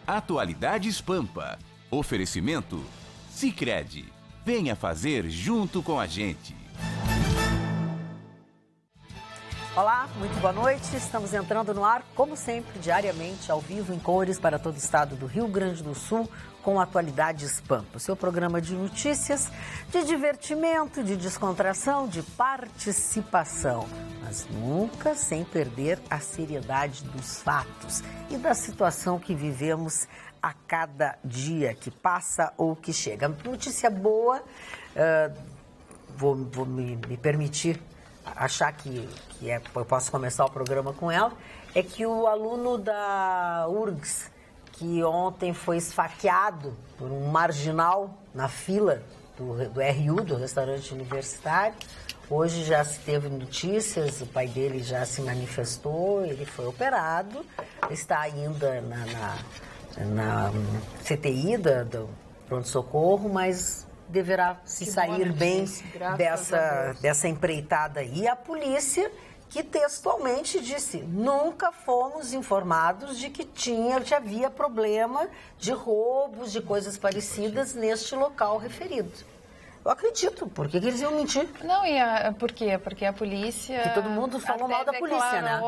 Atualidades Pampa. Oferecimento Sicredi. Venha fazer junto com a gente. Olá, muito boa noite. Estamos entrando no ar, como sempre, diariamente, ao vivo, em cores, para todo o estado do Rio Grande do Sul, com Atualidades Pampa. Seu programa de notícias, de divertimento, de descontração, de participação. Mas nunca sem perder a seriedade dos fatos e da situação que vivemos a cada dia que passa ou que chega. Notícia boa, vou me permitir achar que eu posso começar o programa com ela, é que o aluno da URGS, que ontem foi esfaqueado por um marginal na fila do RU, do restaurante universitário, hoje já se teve notícias, o pai dele já se manifestou, ele foi operado, está ainda na CTI do pronto-socorro, mas deverá se sair bem dessa empreitada aí. A polícia, que textualmente disse: nunca fomos informados de que havia problema de roubos, de coisas parecidas neste local referido. Eu acredito. Por que eles iam mentir? Não, por quê? Porque a polícia... Que todo mundo falou mal da polícia, né?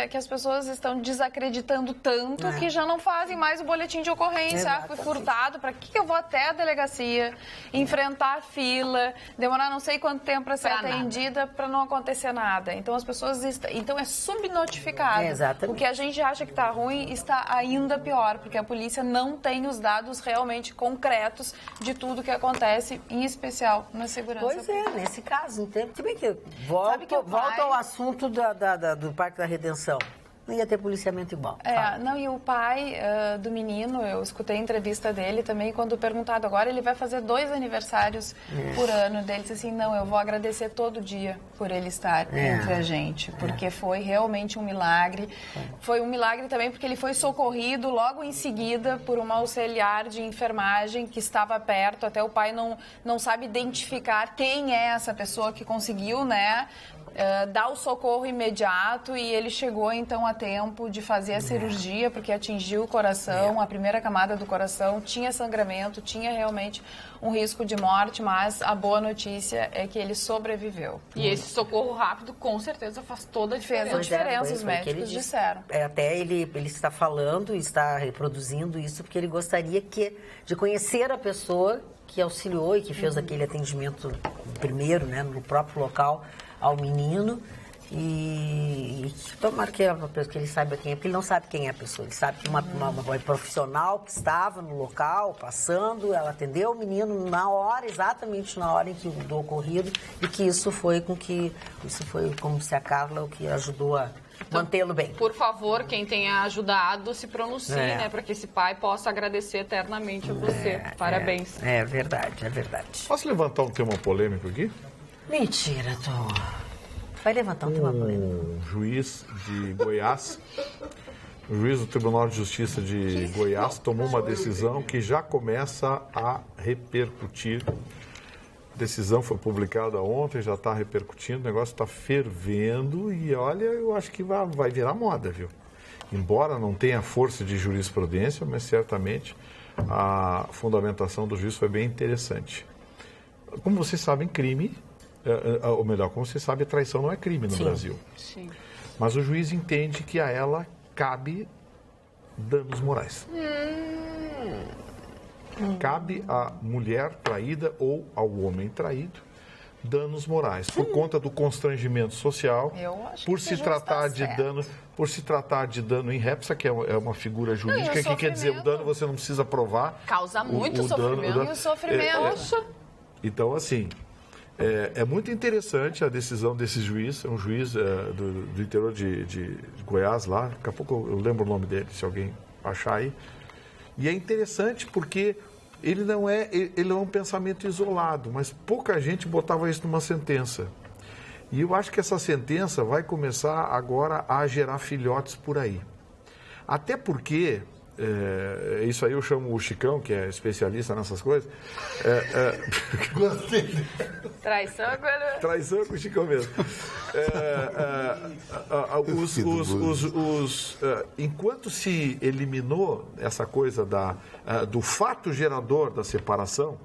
Que as pessoas estão desacreditando tanto que já não fazem mais o boletim de ocorrência. Fui furtado, para que eu vou até a delegacia, enfrentar a fila, demorar não sei quanto tempo para ser atendida, para não acontecer nada. Então as pessoas... Então é subnotificado. Exatamente. O que a gente acha que está ruim está ainda pior, porque a polícia não tem os dados realmente concretos de tudo que acontece, em especial na segurança. Pois é, nesse caso, entende? Se bem que volta ao assunto do Parque da Redenção. Não ia ter policiamento igual. E o pai do menino, eu escutei a entrevista dele também, quando perguntado agora, ele vai fazer 2 aniversários por ano dele, disse assim: não, eu vou agradecer todo dia por ele estar entre a gente, porque foi realmente um milagre. Foi um milagre também porque ele foi socorrido logo em seguida por uma auxiliar de enfermagem que estava perto, até o pai não sabe identificar quem é essa pessoa que conseguiu, né, dar o socorro imediato, e ele chegou então a tempo de fazer a cirurgia, porque atingiu o coração, a primeira camada do coração, tinha sangramento, tinha realmente um risco de morte, mas a boa notícia é que ele sobreviveu. E esse socorro rápido com certeza faz toda a diferença. Fez a diferença, os médicos disseram. Até ele está falando e está reproduzindo isso porque ele gostaria de conhecer a pessoa que auxiliou e que fez aquele atendimento primeiro, né, no próprio local, ao menino, e tomara que ele saiba quem é, porque ele não sabe quem é a pessoa, ele sabe que uma profissional que estava no local, passando, ela atendeu o menino exatamente na hora em que do ocorrido, e que isso foi como se a Carla, o que ajudou a mantê-lo bem. Por favor, quem tenha ajudado, se pronuncie, né, para que esse pai possa agradecer eternamente a você. Parabéns. É verdade. Posso levantar um tema polêmico aqui? Mentira, vai levantar um tema polêmico. Um juiz de Goiás, o juiz do Tribunal de Justiça de Goiás tomou uma decisão que já começa a repercutir. A decisão foi publicada ontem, já está repercutindo, o negócio está fervendo e olha, eu acho que vai virar moda, viu? Embora não tenha força de jurisprudência, mas certamente a fundamentação do juiz foi bem interessante. Como vocês sabem, ou melhor, como você sabe, traição não é crime no Brasil. Sim. Mas o juiz entende que a ela cabe danos morais. Cabe à mulher traída ou ao homem traído danos morais, por conta do constrangimento social, por se tratar de dano em répsa, que é uma figura jurídica, que quer dizer, o dano você não precisa provar. Causa muito sofrimento. E o sofrimento... Então, assim... É muito interessante a decisão desse juiz, é um juiz do interior de Goiás, lá, daqui a pouco eu lembro o nome dele, se alguém achar aí. E é interessante porque ele não é um pensamento isolado, mas pouca gente botava isso numa sentença. E eu acho que essa sentença vai começar agora a gerar filhotes por aí. Até porque Isso aí eu chamo o Chicão, que é especialista nessas coisas. Gostei. Traição agora. Traição com o Chicão mesmo. Enquanto se eliminou essa coisa do fato gerador da separação,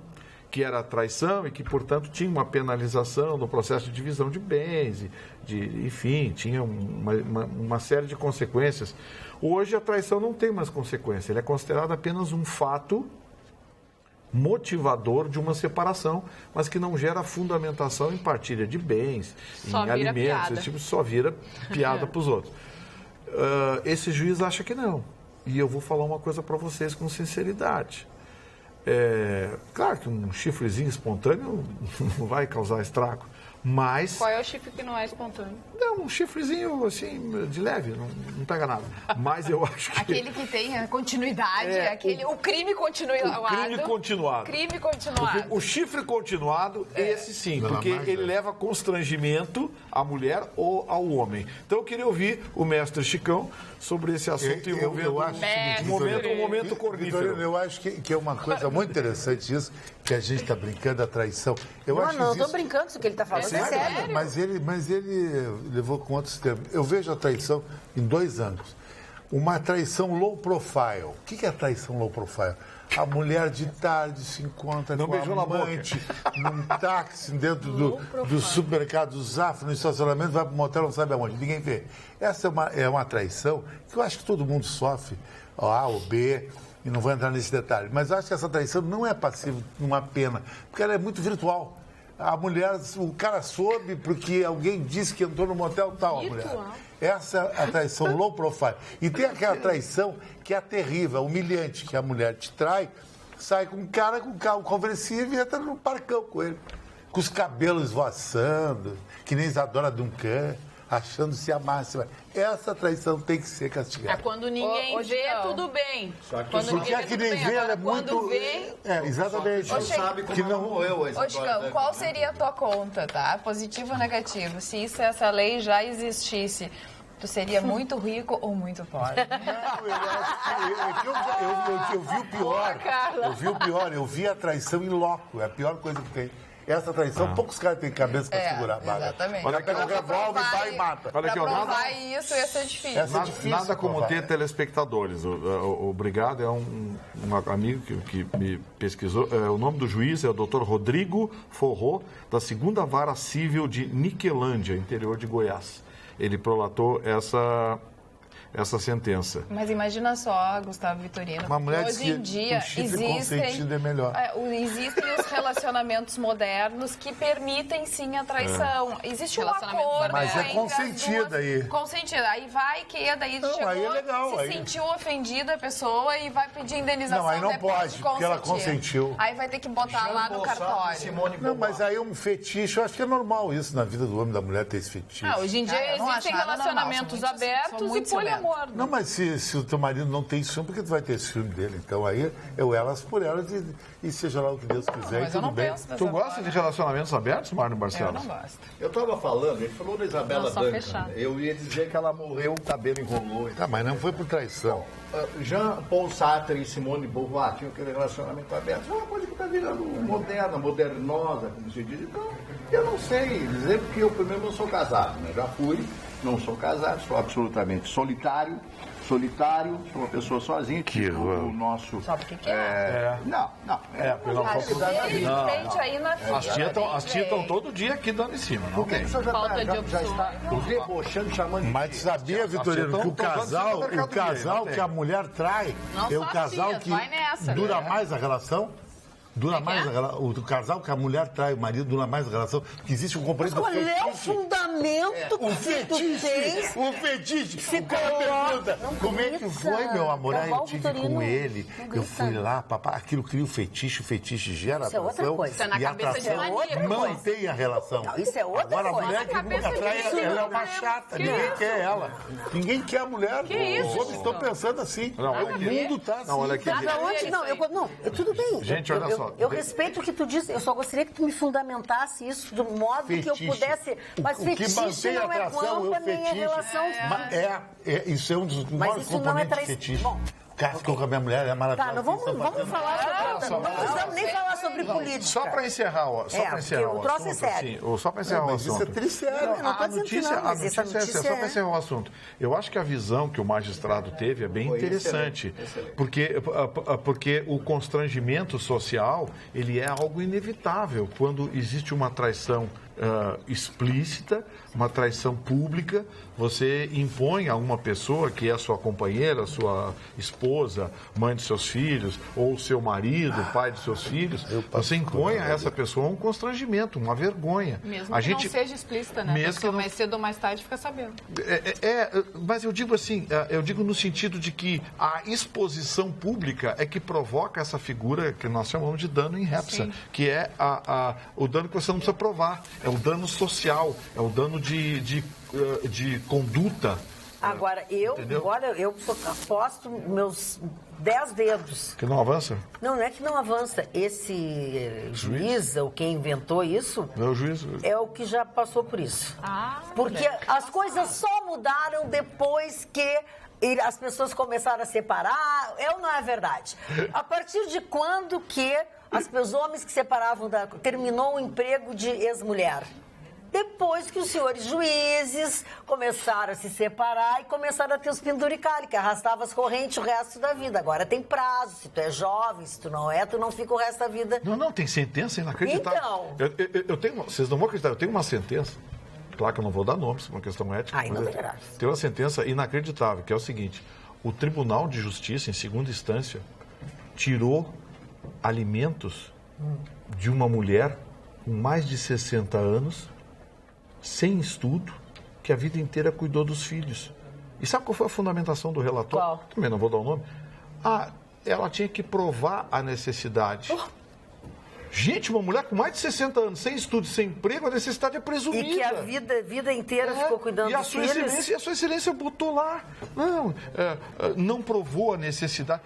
que era a traição e que, portanto, tinha uma penalização no processo de divisão de bens, enfim, tinha uma série de consequências. Hoje a traição não tem mais consequência, ela é considerada apenas um fato motivador de uma separação, mas que não gera fundamentação em partilha de bens, Só em vira alimentos, piada. esse tipo, só vira piada para os outros. Esse juiz acha que não. E eu vou falar uma coisa para vocês com sinceridade. Claro que um chifrezinho espontâneo não vai causar estrago, mas... Qual é o chifre que não é espontâneo? Não, um chifrezinho assim, de leve, não pega nada. Mas eu acho que... Aquele que tem a continuidade, o crime continuado. O crime continuado. Crime continuado. O chifre continuado, esse sim, porque ele leva constrangimento à mulher ou ao homem. Então eu queria ouvir o mestre Chicão sobre esse assunto envolvendo um momento cornífero. Vitorino, eu acho que é uma coisa muito interessante isso, que a gente está brincando da traição. Não estou brincando, isso que ele está falando é sério. Mas ele levou com outros termos. Eu vejo a traição em 2 ângulos. Uma traição low profile. O que é traição low profile? A mulher de tarde se encontra Não com beijou a na boca. amante num táxi dentro do supermercado Zafra, no estacionamento, vai para o motel, não sabe aonde. Ninguém vê. Essa é uma traição que eu acho que todo mundo sofre, A ou B, e não vou entrar nesse detalhe. Mas eu acho que essa traição não é passiva de uma pena, porque ela é muito virtual. A mulher, o cara soube porque alguém disse que entrou no motel tal, a mulher. Essa é a traição low profile. E tem aquela traição que é terrível, humilhante, que a mulher te trai, sai com um cara com carro conversível e entra no parcão com ele. Com os cabelos esvoaçando, que nem Isadora Duncan, achando-se a máxima. Essa traição tem que ser castigada. É quando ninguém vê, tudo bem. Quando Porque a que nem vê, ela é muito... Quando vê... exatamente. Não sabe como ela morreu. Ô, Chicão, qual seria a tua conta, tá? Positivo ou negativo? Se essa lei já existisse, tu seria muito rico ou muito pobre? Eu vi o pior. Eu vi o pior. Eu vi a traição em loco. É a pior coisa que tem. Essa traição, poucos caras têm cabeça para segurar a barra. Exatamente. Olha aqui, Pega o revólver, vai e mata. Olha aqui, Pra provar isso ia ser difícil. Essa é difícil. Nada como provar. ter telespectadores. O Brigado é um amigo que me pesquisou. O nome do juiz é o Dr. Rodrigo Forró, da 2ª Vara Civil de Niquelândia, interior de Goiás. Ele prolatou essa sentença. Mas imagina só, Gustavo Vitorino, Uma mulher hoje diz que em dia o chifre consentido é melhor. Existem os relacionamentos modernos que permitem sim a traição. Existe um Relacionamentos acordo. Mas é entre as consentido duas. aí. Consentido. Aí vai que daí Não, chegou, aí é legal, se aí. sentiu ofendida a pessoa e vai pedir indenização. Não, aí não depois pode, de porque ela consentir. consentiu. Aí vai ter que botar lá no cartório. Não, mas aí é um fetiche. Eu acho que é normal isso na vida do homem e da mulher ter esse fetiche. Hoje em dia Eu não existem acho nada relacionamentos normal, são abertos muito e poliamor. Não, mas se o teu marido não tem ciúme, por que tu vai ter ciúme dele? Então aí eu elas por elas e seja lá o que Deus quiser, Mas e eu tudo não bem. penso dessa Tu gosta forma. de relacionamentos abertos, Marno Eu Barcelos? não gosto. Eu estava falando, ele falou da Isabela Não, só Duncan. fechado. Eu ia dizer que ela morreu, o cabelo enrolou. Tá, mas não foi por traição. Jean-Paul Sartre e Simone de Beauvoir tinham aquele relacionamento aberto. Uma coisa que está virando moderna, modernosa, como se diz. Então, eu não sei dizer, porque eu primeiro não sou casado, né? Já fui, não sou casado, sou absolutamente solitário, sou uma pessoa sozinha, tipo o nosso... Sabe o que é? Não. Frente aí na fila. As tias estão todo dia aqui dando em cima, não tem? Você já Falta de já opções. está debochando, chamando de... Mas tu sabia, Vitorino, que o casal que a mulher trai Não é o só casal tias, que vai nessa. dura mais a relação? Dura mais a relação. O casal que a mulher trai o marido dura mais a relação, porque existe um componente do Qual é o fetiche. fundamento O que tu tens? fetiche, o fetiche. O cara pergunta, como é que foi, meu amor? Aí eu tive com ele, eu fui lá, papai, aquilo cria o fetiche gera Isso é outra atração. coisa. Isso é na e a cabeça de atração maníaco. mantém a relação. Não, isso é outra Agora, coisa. a mulher que Na nunca cabeça trai, disso, ela é não uma tem. chata, Que ninguém isso? quer ela. Ninguém quer a mulher. Que isso? Os homens estão pensando assim. Não, o mundo tá assim. Não, olha aqui. Nada onde? Não, tudo bem. Gente, olha só. Eu respeito o que tu disse, eu só gostaria que tu me fundamentasse isso do modo que eu Fetiche. pudesse. Mas O que fetiche mantém a não é atração é o quanto nem a fetiche. relação. Isso é um dos Mas maiores isso não é componentes de traição. fetiche. Bom, O cara ficou com a minha mulher, é maravilhoso. Tá, não vamos falar sobre... Não precisamos nem falar sobre política. Só para encerrar, o troço é assunto, sério. assim, só para encerrar o assunto. Isso é triste, Eu não tô dizendo que não, mas essa é só notícia para encerrar o assunto. Eu acho que a visão que o magistrado teve é bem interessante, porque o constrangimento social, ele é algo inevitável quando existe uma traição explícita, uma traição pública. Você impõe a uma pessoa que é a sua companheira, sua esposa, mãe de seus filhos, ou seu marido, pai de seus filhos, você impõe a essa pessoa um constrangimento, uma vergonha. Mesmo que não seja explícita, né? Mesmo Porque mais cedo ou mais tarde fica sabendo. Mas eu digo assim, eu digo no sentido de que a exposição pública é que provoca essa figura que nós chamamos de dano in ipsa, que é o dano que você não precisa provar, é o dano social, é o dano de conduta. Agora, eu aposto meus 10 dedos. Que não avança? Não é que não avança. Esse juiz, ou quem inventou isso, É o juiz. é o que já passou por isso. Porque as coisas só mudaram depois que as pessoas começaram a separar. É ou não é verdade? A partir de quando que os homens que separavam, terminou o emprego de ex-mulher? Depois que os senhores juízes começaram a se separar e começaram a ter os penduricalhos, que arrastava as correntes o resto da vida. Agora tem prazo, se tu é jovem, se tu não é, tu não fica o resto da vida. Não, tem sentença inacreditável. Então... Eu tenho, vocês não vão acreditar, eu tenho uma sentença, claro que eu não vou dar nomes, por uma questão ética. Ai, não verás. Tem uma sentença inacreditável, que é o seguinte: o Tribunal de Justiça, em segunda instância, tirou alimentos de uma mulher com mais de 60 anos, sem estudo, que a vida inteira cuidou dos filhos. E sabe qual foi a fundamentação do relatório? Qual? Também não vou dar o nome. Ela tinha que provar a necessidade. Gente, uma mulher com mais de 60 anos, sem estudo, sem emprego, a necessidade é presumida. E que a vida inteira ficou cuidando dos filhos. E a sua excelência botou lá. Não provou a necessidade.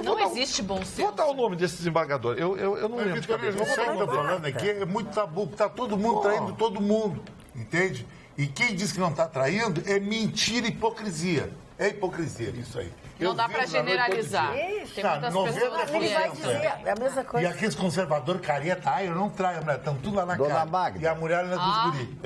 Não existe bom senso. Vou dar o nome desse desembargador. Eu não lembro de cabeça. Isso que eu estou falando aqui é muito tabu. Está todo mundo traindo todo mundo. Entende? E quem diz que não está traindo é mentira e hipocrisia. É hipocrisia isso aí. Não dá para generalizar. Tem muitas pessoas Ele vai dizer, é a mesma E coisa. aqueles conservadores careta, eu não traio a mulher, estão tudo lá na Dona cara. Magda. E a mulher ainda dos guri.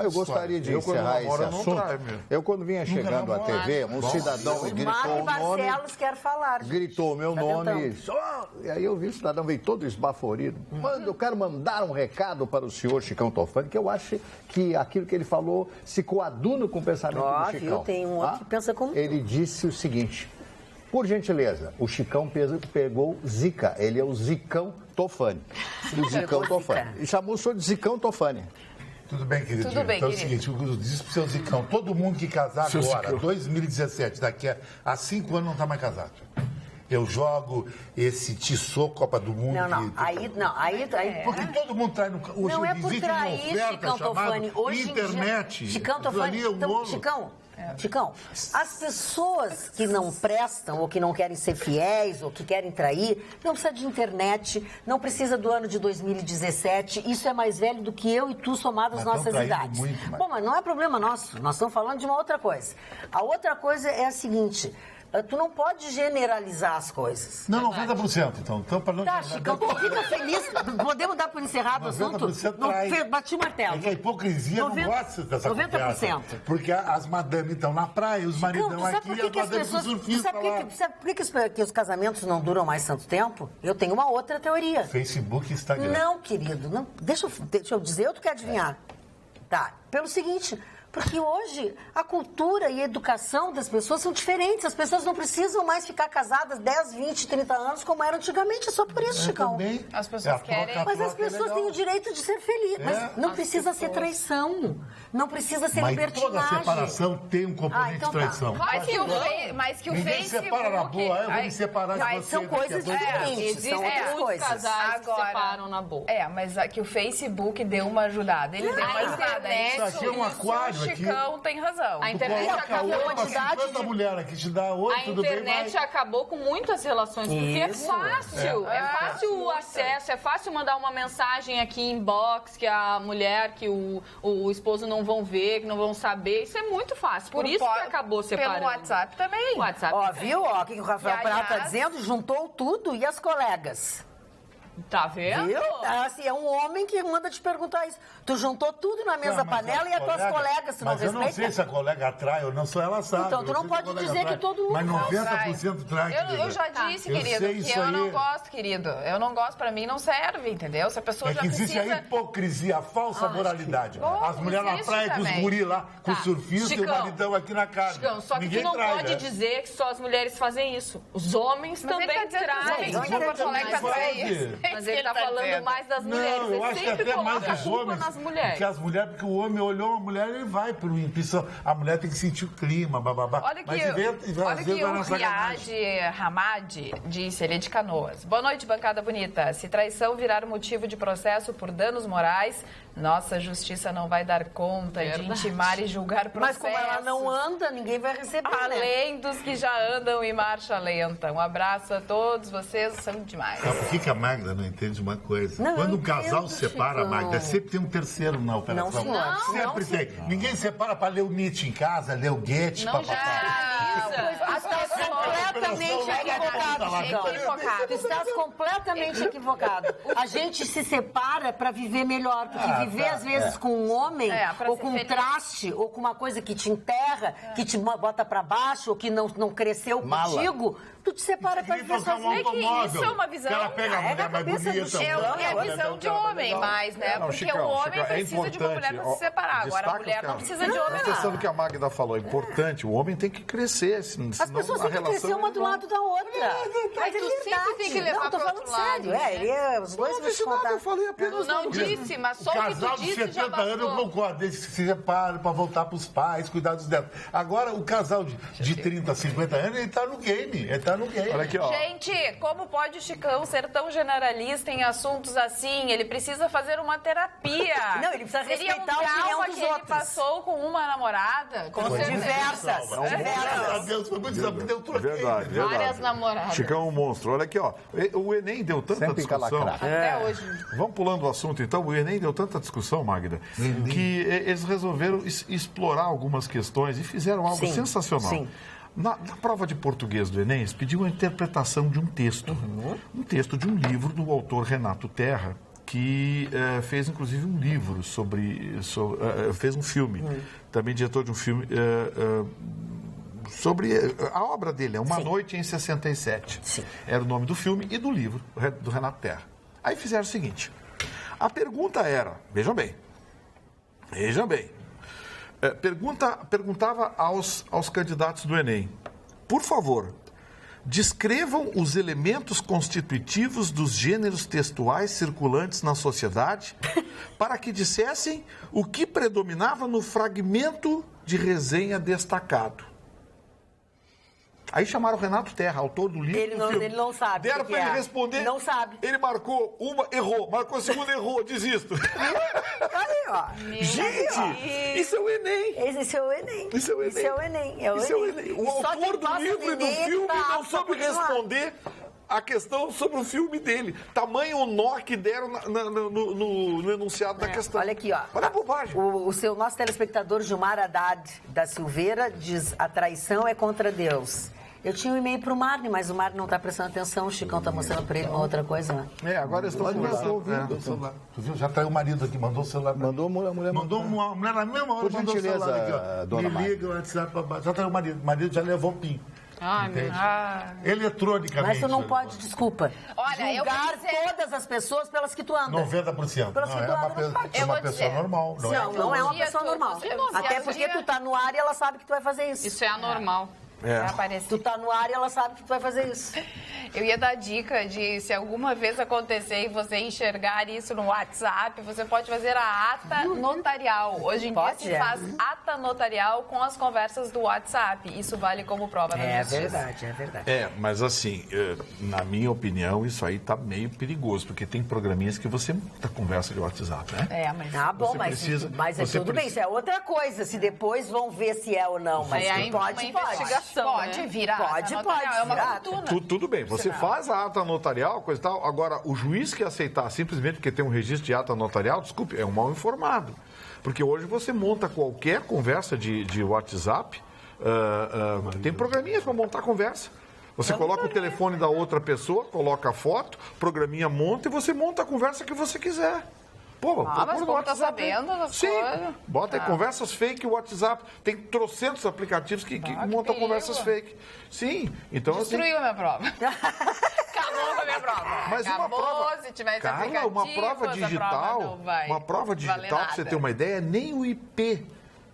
Eu gostaria de encerrar esse assunto. Eu, quando vinha chegando à TV, um cidadão gritou Mário o nome, Barcelos quer falar. gritou o meu Tá nome, tentando. e aí eu vi o cidadão veio todo esbaforido. Eu quero mandar um recado para o senhor Chicão Tofani, que eu acho que aquilo que ele falou se coaduna com o pensamento do Chicão. Tem um outro que pensa como... Ele disse o seguinte: por gentileza, o Chicão pegou Zica, ele é o Zicão Tofani. O Zicão Tofani. E chamou o senhor de Zicão Tofani. Tudo bem, querido. Tudo bem, então querido. é o seguinte, eu disse pro seu Zicão, todo mundo que casar Seu agora, Zicão. 2017, daqui a 5 anos não está mais casado. Eu jogo esse tiçô Copa do Mundo. Aí... Porque todo mundo trai no... Hoje Não é por existe trair, uma oferta Chicão chamada Tofani. Hoje em internet. dia, Chicão Aquilo Tofani. ali é um Então, bolo. Chicão, as pessoas que não prestam, ou que não querem ser fiéis, ou que querem trair, não precisa de internet, não precisa do ano de 2017. Isso é mais velho do que eu e tu, somado às Mas nossas tão traindo idades. muito, mas- Bom, mas não é problema nosso. Nós estamos falando de uma outra coisa. A outra coisa é a seguinte: tu não pode generalizar as coisas. Não, 90%, então. Então, para não... Tá, Chicão, tu fica feliz. Podemos dar por encerrado o assunto? 90% trai. Bati o martelo. É que a hipocrisia 90%. não gosta dessa 90%. conversa. Porque as madames estão na praia, os maridos Não, estão tu sabe aqui, por que as as madames com pessoas... surfistas lá. Sabe por que os casamentos não duram mais tanto tempo? Eu tenho uma outra teoria. Facebook e Instagram. Não, querido, não. Deixa eu dizer, ou tu quer adivinhar? Tá, pelo seguinte... Porque hoje a cultura e a educação das pessoas são diferentes. As pessoas não precisam mais ficar casadas 10, 20, 30 anos como era antigamente. É só por isso, Chicão. Também. As pessoas a querem- troca Mas as é pessoas legal. têm o direito de ser felizes. Mas não precisa ser traição. Não precisa ser Mas libertinagem. toda separação tem um componente então de traição. tá. Mas que o Ninguém Facebook... separa na boa, eu vou me separar de Mas você. são coisas daqui a dois diferentes. São outras Existem muitos coisas. casais que Agora- separam na boa. Mas que o Facebook deu uma ajudada. Ele deu uma ajudada. Isso aqui é um aquário, Chicão tem razão. A internet acabou a quantidade de mulher aqui te dá oi, A tudo bem, internet vai. acabou com muitas relações, porque é fácil. É fácil o acesso, é fácil mandar uma mensagem aqui em inbox que a mulher, que o esposo não vão ver, que não vão saber. Isso é muito fácil. Por isso que acabou separando. Pelo WhatsApp também. WhatsApp. Ó, viu? Ó, o que o Rafael E, Prata tá aliás, dizendo? Juntou tudo e as colegas. Tá vendo? Viu? Assim, é um homem que manda te perguntar isso. Tu juntou tudo na mesma panela e as tuas colegas, tu não Mas eu respeita? não sei se a colega atrai ou não, só ela sabe. Então, tu não pode dizer que todo mundo Mas não 90% trai, Eu já disse, Eu querido, sei que isso eu aí. não gosto, querido. Eu não gosto, pra mim não serve, entendeu? Se a pessoa É já que existe precisa... a hipocrisia, a falsa moralidade. Bom, As mulheres na existe praia com os também. guri lá, com o surfista e o Chicão. maridão aqui na casa. Chicão, só que Ninguém tu não trai, pode né? dizer que só as mulheres fazem isso. Os homens Mas ele também tá dizendo que os traem. homens, Porto Alegre tá Mas dizendo isso. Mas ele tá falando mais das mulheres. Não, eu Ele acho que sempre até mais coloca a dos culpa homens. nas mulheres. Porque as mulheres, porque o homem olhou uma mulher e vai pelo impressão. A mulher tem que sentir o clima, bababá. Olha Mas que, às vezes olha que vai o na sacanagem. Riad Hamad disse, ele é de Canoas. Boa noite, bancada bonita. Se traição virar motivo de processo por danos morais, nossa justiça não vai dar conta de intimar e julgar Mas processos. como ela não anda, ninguém vai receber, né? Além dos que já andam em marcha lenta. Um abraço a todos, vocês são demais. Sabe por que a Magda não entende uma coisa? Não, Quando eu um casal entendo, se separa, Chicão. Magda, sempre tem um terceiro na operação. Não, senhor. Sempre tem. Ninguém separa para ler o Nietzsche em casa, ler o Goethe, Não papapá. Estás completamente equivocado, Chicão. Equivocado. Tu estás completamente equivocado. A gente se separa para viver melhor, porque viver às vezes com um homem, pra ou ser com um feliz. traste, ou com uma coisa que te enterra, que te bota para baixo, ou que não cresceu Mala. contigo, tu te separa para Queria viver trocar um sozinho. automóvel. isso é uma visão- Que ela pega a é da mulher mais cabeça do bonita. Chicão. É a visão de homem, mas, né? Não, Porque Chicão, o homem Chicão, é precisa de uma mulher importante, pra se separar. Agora, a destaca mulher o que não a- precisa de homem, Presta atenção no não. que a Magda falou. É importante, o homem tem que crescer. Senão As pessoas a têm que relação crescer uma do lado da outra. Mas tu sempre tem que levar Não, tô pro falando outro lado, sério. né? Os dois Não vão te disse nada, contar. eu falei apenas... Tu não disse, mas só O o que casal tu de disse já 70 anos, eu bastou. concordo, eles se separam para voltar para os pais, cuidar dos netos. Agora, o casal de 30, 50 anos, ele tá no game. Ele tá no game. Olha aqui, ó. Gente, como pode o Chicão ser tão generalista em assuntos assim? Ele precisa fazer uma terapia. Não, ele precisa Seria respeitar a um opinião trauma dos que ele outros. passou com uma namorada. Com certeza. Diversas. Graças a Deus, foi muito que eu troquei. Verdade, verdade. Várias namoradas. Chicão é um monstro. Olha aqui, ó. O Enem deu tanta Sempre discussão. calacrar. Até hoje. Vamos pulando o assunto, então. O Enem deu tanta discussão, Magda, que eles resolveram explorar algumas questões e fizeram algo Sim, sensacional. sim. Na prova de português do Enem, eles pediam a interpretação de um texto. Um texto de um livro do autor Renato Terra, que fez, inclusive, um livro fez um filme. Também diretor de um filme sobre a obra dele, Uma Noite em 67. Sim. Era o nome do filme e do livro do Renato Terra. Aí fizeram o seguinte. A pergunta era, vejam bem, perguntava aos candidatos do Enem, por favor, descrevam os elementos constitutivos dos gêneros textuais circulantes na sociedade para que dissessem o que predominava no fragmento de resenha destacado. Aí chamaram o Renato Terra, autor do livro. Ele do não- filme. ele não sabe Deram o que para ele é. responder. Não sabe. Ele marcou uma, errou. Marcou a segunda, errou. Desisto. Aí, ó. Gente, isso é o Enem. Esse é o Enem. Isso é o Enem. Isso é o Enem. É o Isso é o Enem. Enem. O E só autor quem do passa livro e do Enem é que filme tá não apto pra soube continuar. responder a questão sobre o filme dele. Tamanho o nó que deram no enunciado da questão. Olha aqui, ó. Olha a bobagem. O nosso telespectador Gilmar Haddad da Silveira diz: a traição é contra Deus. Eu tinha um e-mail pro Marne, mas o Marne não tá prestando atenção. O Chicão tá mostrando pra ele uma outra coisa, né? Agora eles estão conversando. O celular. Tu viu? Já traiu o marido aqui, mandou o celular. Mandou a mulher. Mandou uma mulher na mesma hora, Por mandou o gentileza, celular aqui, ó. dona Me Mari. liga, o WhatsApp, já traiu o marido. O marido já levou o PIN. Ai, meu Deus. Eletronicamente. Mas tu não pode, desculpa, Olha, eu vou julgar dizer- todas as pessoas pelas que tu anda. 90%. Pelas Não, que é tu uma, anda, pe- não pode. é Eu uma vou pessoa dizer. normal. Não, Não, não é uma dia pessoa tu- normal. você não Até faz porque dia- tu tá no ar e ela sabe que tu vai fazer isso. Isso é anormal. Vai aparecer. Tu tá no ar e ela sabe que tu vai fazer isso. Eu ia dar dica de, se alguma vez acontecer e você enxergar isso no WhatsApp, você pode fazer a ata notarial. Hoje em dia se faz ata notarial com as conversas do WhatsApp. Isso vale como prova da justiça. É verdade. Mas assim, na minha opinião, isso aí tá meio perigoso, porque tem programinhas que você monta conversa de WhatsApp, né? Mas... mas é tudo bem, isso é outra coisa. Se depois vão ver se é ou não. Mas pode. Pode virar. Pode. É uma fortuna. Tudo bem, você faz a ata notarial, coisa e tal. Agora, o juiz que aceitar simplesmente porque tem um registro de ata notarial, desculpe, é um mal informado. Porque hoje você monta qualquer conversa de WhatsApp, tem programinhas para montar conversa. Você coloca o telefone da outra pessoa, coloca a foto, programinha monta e você monta a conversa que você quiser. Pô, mas como tá sabendo das Sim, coisas? bota aí conversas fake, WhatsApp. Tem trocentos aplicativos que montam conversas fake. Sim, então Destruiu a minha prova. Acabou com a minha prova. Mas acabou, uma prova, se tivesse Carla, uma prova digital, pra você ter uma ideia, nem o IP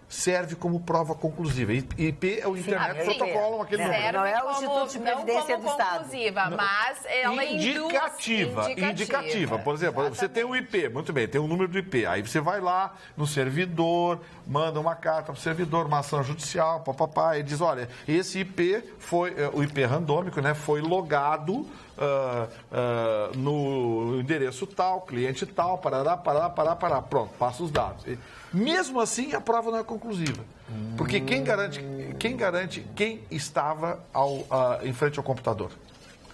serve como prova conclusiva. IP é o Internet Protocol, aquele número. Não é o Instituto de Previdência do Estado. Conclusiva, mas ela indicativa. Por exemplo, você tem o IP, muito bem, tem o número do IP. Aí você vai lá no servidor, manda uma carta para o servidor, uma ação judicial, papapá, e diz, olha, esse IP foi, o IP randômico, né, foi logado no endereço tal, cliente tal, parará. Pronto, passa os dados. Mesmo assim, a prova não é conclusiva. Porque quem garante quem estava em frente ao computador?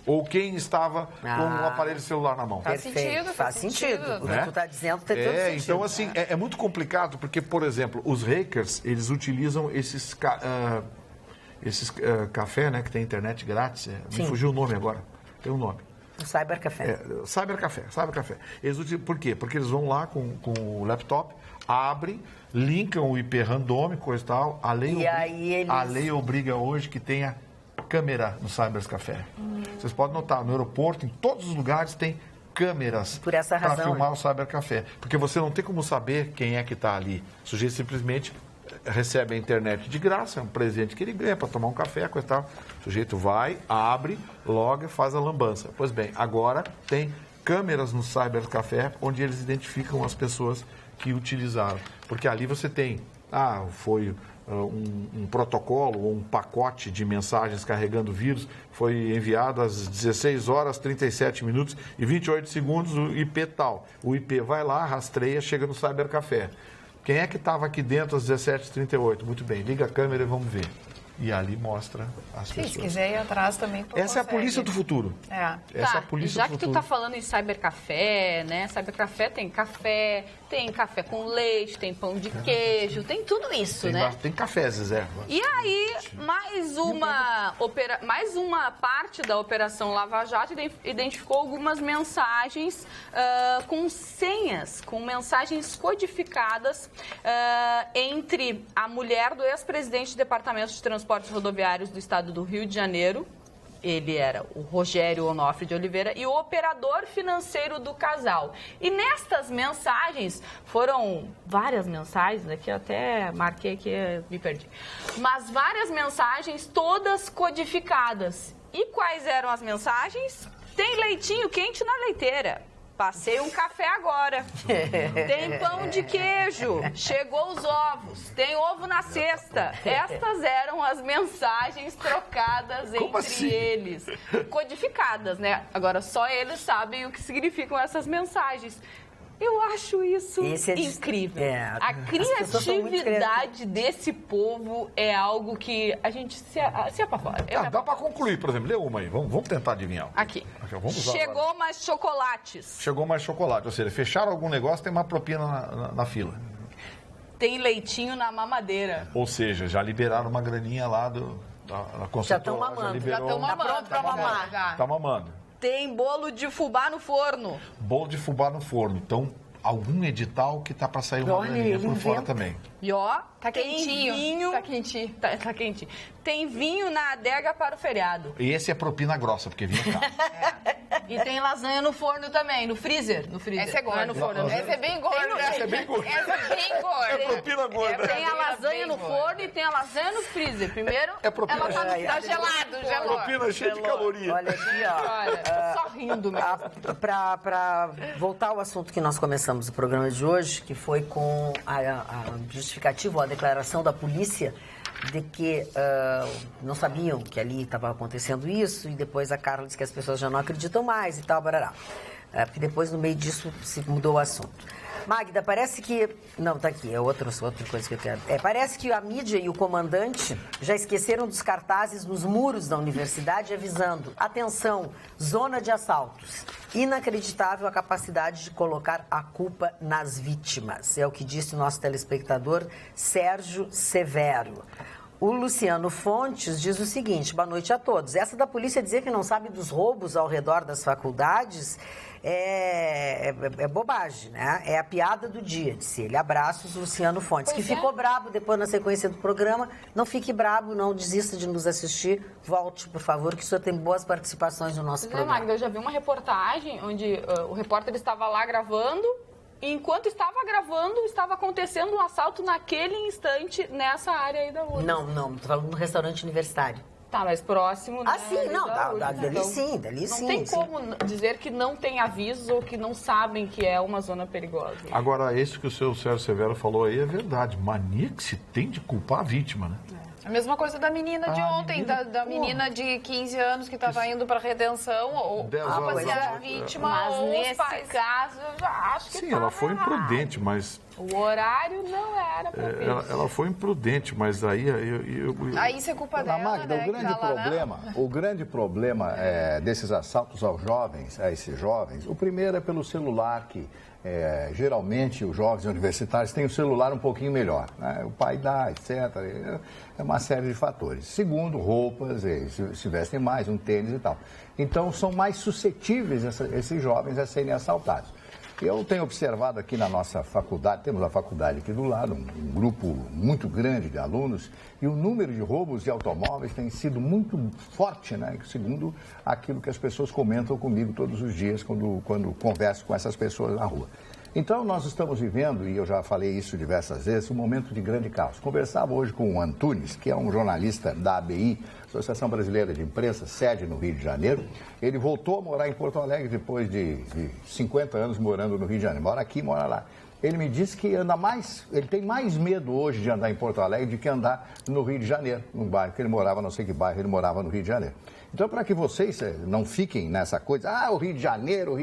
Ou quem estava com o aparelho celular na mão? Faz sentido. O que tu está dizendo tem todo sentido. Então, assim, é muito complicado, porque, por exemplo, os hackers, eles utilizam esses café, né, que tem internet grátis. Me fugiu o nome agora. Tem um nome. O Cybercafé. Cybercafé. Por quê? Porque eles vão lá com o laptop, abrem, linkam o IP randômico, coisa e tal. A lei obriga hoje que tenha câmera no Cybercafé. Vocês podem notar, no aeroporto, em todos os lugares tem câmeras para filmar o Cybercafé. Porque você não tem como saber quem é que está ali. O sujeito simplesmente recebe a internet de graça, é um presente que ele ganha para tomar um café, coisa e tal. O sujeito vai, abre, loga, faz a lambança. Pois bem, agora tem câmeras no Cybercafé onde eles identificam as pessoas que utilizaram. Porque ali você tem, foi um protocolo ou um pacote de mensagens carregando vírus, foi enviado às 16 horas, 37 minutos e 28 segundos, o IP tal. O IP vai lá, rastreia, chega no Cybercafé. Quem é que estava aqui dentro às 17h38? Muito bem, liga a câmera e vamos ver. E ali mostra as pessoas. Se quiser ir atrás também, Essa é a polícia do futuro. É a polícia já do que futuro. tu tá falando em cybercafé, né? Cybercafé tem café com leite, tem pão de queijo, tem tudo isso, né? Tem café, Zezé. E aí, mais uma parte da Operação Lava Jato identificou algumas mensagens com senhas, com mensagens codificadas entre a mulher do ex-presidente do Departamento de Transportes Rodoviários do Estado do Rio de Janeiro, ele era o Rogério Onofre de Oliveira, e o operador financeiro do casal. E nestas mensagens, foram várias mensagens, aqui eu até marquei aqui, me perdi, mas várias mensagens, todas codificadas. E quais eram as mensagens? Tem leitinho quente na leiteira. Passei um café agora. Tem pão de queijo. Chegou os ovos. Tem ovo na cesta. Estas eram as mensagens trocadas entre eles. Codificadas, né? Agora, só eles sabem o que significam essas mensagens. Eu acho isso incrível. A criatividade desse povo é algo que a gente se apavora. Dá para concluir, por exemplo. Lê uma aí. Vamos tentar adivinhar. Aqui. Vamos usar Chegou mais chocolates. Chegou mais chocolate. Ou seja, fecharam algum negócio, tem uma propina na fila. Tem leitinho na mamadeira. Ou seja, já liberaram uma graninha lá da construtora. Já estão mamando. Já estão mamando. Tá pronto para mamar. Tá mamando. Tem bolo de fubá no forno. Bolo de fubá no forno. Então, algum edital que tá para sair uma graninha por fora também. E ó, tá quentinho. Vinho, tá quentinho. Tá quentinho. Tem vinho na adega para o feriado. E esse é propina grossa, porque vinho é caro. E tem lasanha no forno também, no freezer. No freezer. Essa é gorda. Não é no forno. Essa é bem gorda. Essa é bem gorda. Essa é bem gorda. É propina gorda. Tem a lasanha no forno e tem a lasanha no freezer. Primeiro, É propina. ela tá no Tá gelado, gelou. Propina cheia de caloria. Olha aqui, ó. Olha, tô só rindo mesmo. Para voltar ao assunto que nós começamos o programa de hoje, que foi com a justificativa, a declaração da polícia de que não sabiam que ali estava acontecendo isso, e depois a Carla disse que as pessoas já não acreditam mais e tal, barará. Porque depois, no meio disso, se mudou o assunto. Magda, parece que... Não, tá aqui, é outra coisa que eu quero. Parece que a mídia e o comandante já esqueceram dos cartazes nos muros da universidade avisando: atenção, zona de assaltos. Inacreditável a capacidade de colocar a culpa nas vítimas. É o que disse o nosso telespectador Sérgio Severo. O Luciano Fontes diz o seguinte: boa noite a todos. Essa da polícia dizer que não sabe dos roubos ao redor das faculdades é bobagem, né? É a piada do dia, disse ele. Abraços, Luciano Fontes, que ficou brabo depois na sequência do programa. Não fique brabo, não desista de nos assistir. Volte, por favor, que o senhor tem boas participações no nosso programa. Magda, eu já vi uma reportagem onde o repórter estava lá gravando. E enquanto estava gravando, estava acontecendo um assalto naquele instante nessa área aí da URGS. Não, tô falando no restaurante universitário. Tá, mas próximo, né? Sim, não, dali sim, Não tem como dizer que não tem avisos ou que não sabem que é uma zona perigosa. Agora, isso que o seu Sérgio Severo falou aí é verdade. Mania que se tem de culpar a vítima, né? A mesma coisa da menina de ontem, da menina de 15 anos que estava indo para redenção, ou a vítima, mas ou nesse os pais. caso, eu já acho que Sim, ela foi imprudente, mas... O horário não era propício. Ela foi imprudente, mas aí... Aí isso é culpa dela, Magda, né? o grande problema desses assaltos aos jovens, a esses jovens, o primeiro é pelo celular que... geralmente os jovens universitários têm o celular um pouquinho melhor, né? O pai dá, etc. É uma série de fatores. Segundo, roupas, se vestem mais, um tênis e tal. Então, são mais suscetíveis esses jovens a serem assaltados. Eu tenho observado aqui na nossa faculdade, temos a faculdade aqui do lado, um grupo muito grande de alunos, e o número de roubos de automóveis tem sido muito forte, né? Segundo aquilo que as pessoas comentam comigo todos os dias quando converso com essas pessoas na rua. Então, nós estamos vivendo, e eu já falei isso diversas vezes, um momento de grande caos. Conversava hoje com o Antunes, que é um jornalista da ABI, Associação Brasileira de Imprensa, sede no Rio de Janeiro. Ele voltou a morar em Porto Alegre depois de 50 anos morando no Rio de Janeiro. Mora aqui, mora lá. Ele me disse que ele tem mais medo hoje de andar em Porto Alegre do que andar no Rio de Janeiro, no bairro que ele morava, não sei que bairro ele morava no Rio de Janeiro. Então, para que vocês não fiquem nessa coisa, o Rio de Janeiro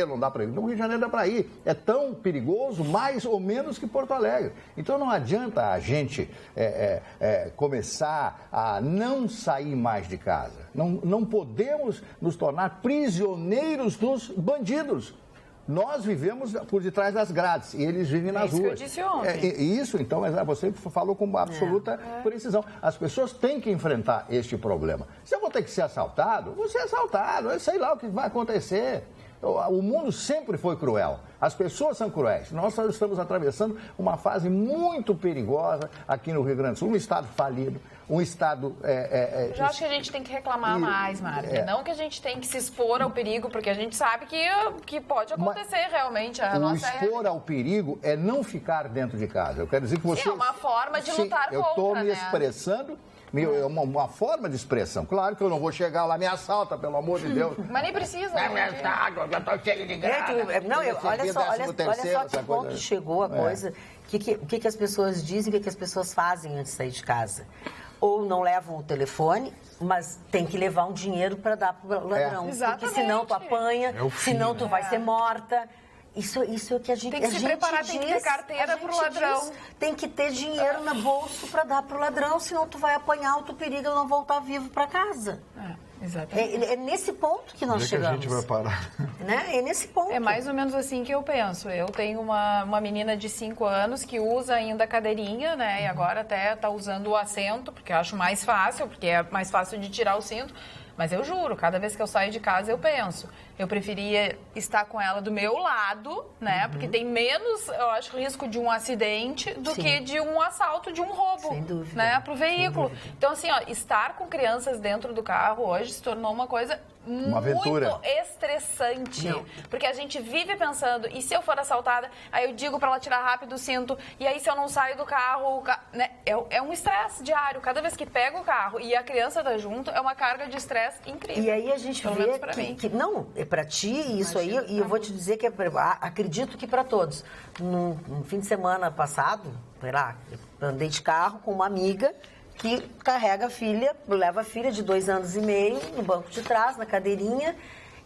não dá para ir. No Rio de Janeiro dá para ir. É tão perigoso, mais ou menos, que Porto Alegre. Então, não adianta a gente começar a não sair mais de casa. Não podemos nos tornar prisioneiros dos bandidos. Nós vivemos por detrás das grades e eles vivem nas ruas. Isso que eu disse ontem. Isso, então, você falou com absoluta precisão. As pessoas têm que enfrentar este problema. Se eu vou ter que ser assaltado, vou ser assaltado. Eu sei lá o que vai acontecer. O mundo sempre foi cruel. As pessoas são cruéis. Nós estamos atravessando uma fase muito perigosa aqui no Rio Grande do Sul, um estado falido, um estado... Eu já acho que a gente tem que reclamar mais, Marta. Não que a gente tem que se expor ao perigo, porque a gente sabe que pode acontecer realmente. O expor ao perigo é não ficar dentro de casa. Eu quero dizer que você... É uma forma de lutar contra, eu estou me expressando... É uma forma de expressão. Claro que eu não vou chegar lá, me assalta, pelo amor de Deus. Mas nem precisa. Eu já estou cheio de grana. Olha só que ponto chegou a coisa. O que as pessoas dizem, o que as pessoas fazem antes de sair de casa? Ou não levam o telefone, mas tem que levar um dinheiro para dar para o ladrão. Porque senão tu apanha, senão tu vai ser morta. Isso é o que a gente tem que se preparar, tem que ter carteira pro ladrão. Tem que ter dinheiro no bolso para dar pro ladrão, senão tu vai apanhar o perigo e não voltar vivo para casa. Exatamente. É nesse ponto que nós chegamos. Que a gente vai parar. Né? É nesse ponto. É mais ou menos assim que eu penso. Eu tenho uma menina de 5 anos que usa ainda a cadeirinha, né? E agora até está usando o assento, porque eu acho mais fácil, porque é mais fácil de tirar o cinto. Mas eu juro, cada vez que eu saio de casa eu penso, Eu preferia estar com ela do meu lado, né? Porque tem menos, eu acho, risco de um acidente do que de um assalto, de um roubo. Sem dúvida. Né? Pro veículo. Então, assim, ó, estar com crianças dentro do carro hoje se tornou uma coisa muito aventura. estressante. Porque a gente vive pensando, e se eu for assaltada? Aí eu digo pra ela tirar rápido o cinto, e aí se eu não saio do carro, né? É um estresse diário. Cada vez que pega o carro e a criança tá junto, é uma carga de estresse incrível. E aí a gente Pelo vê menos pra mim. que não, é pra ti isso aí, e eu vou te dizer que acredito que pra todos. No fim de semana passado, sei lá, eu andei de carro com uma amiga que carrega a filha, leva a filha de 2 anos e meio no banco de trás, na cadeirinha.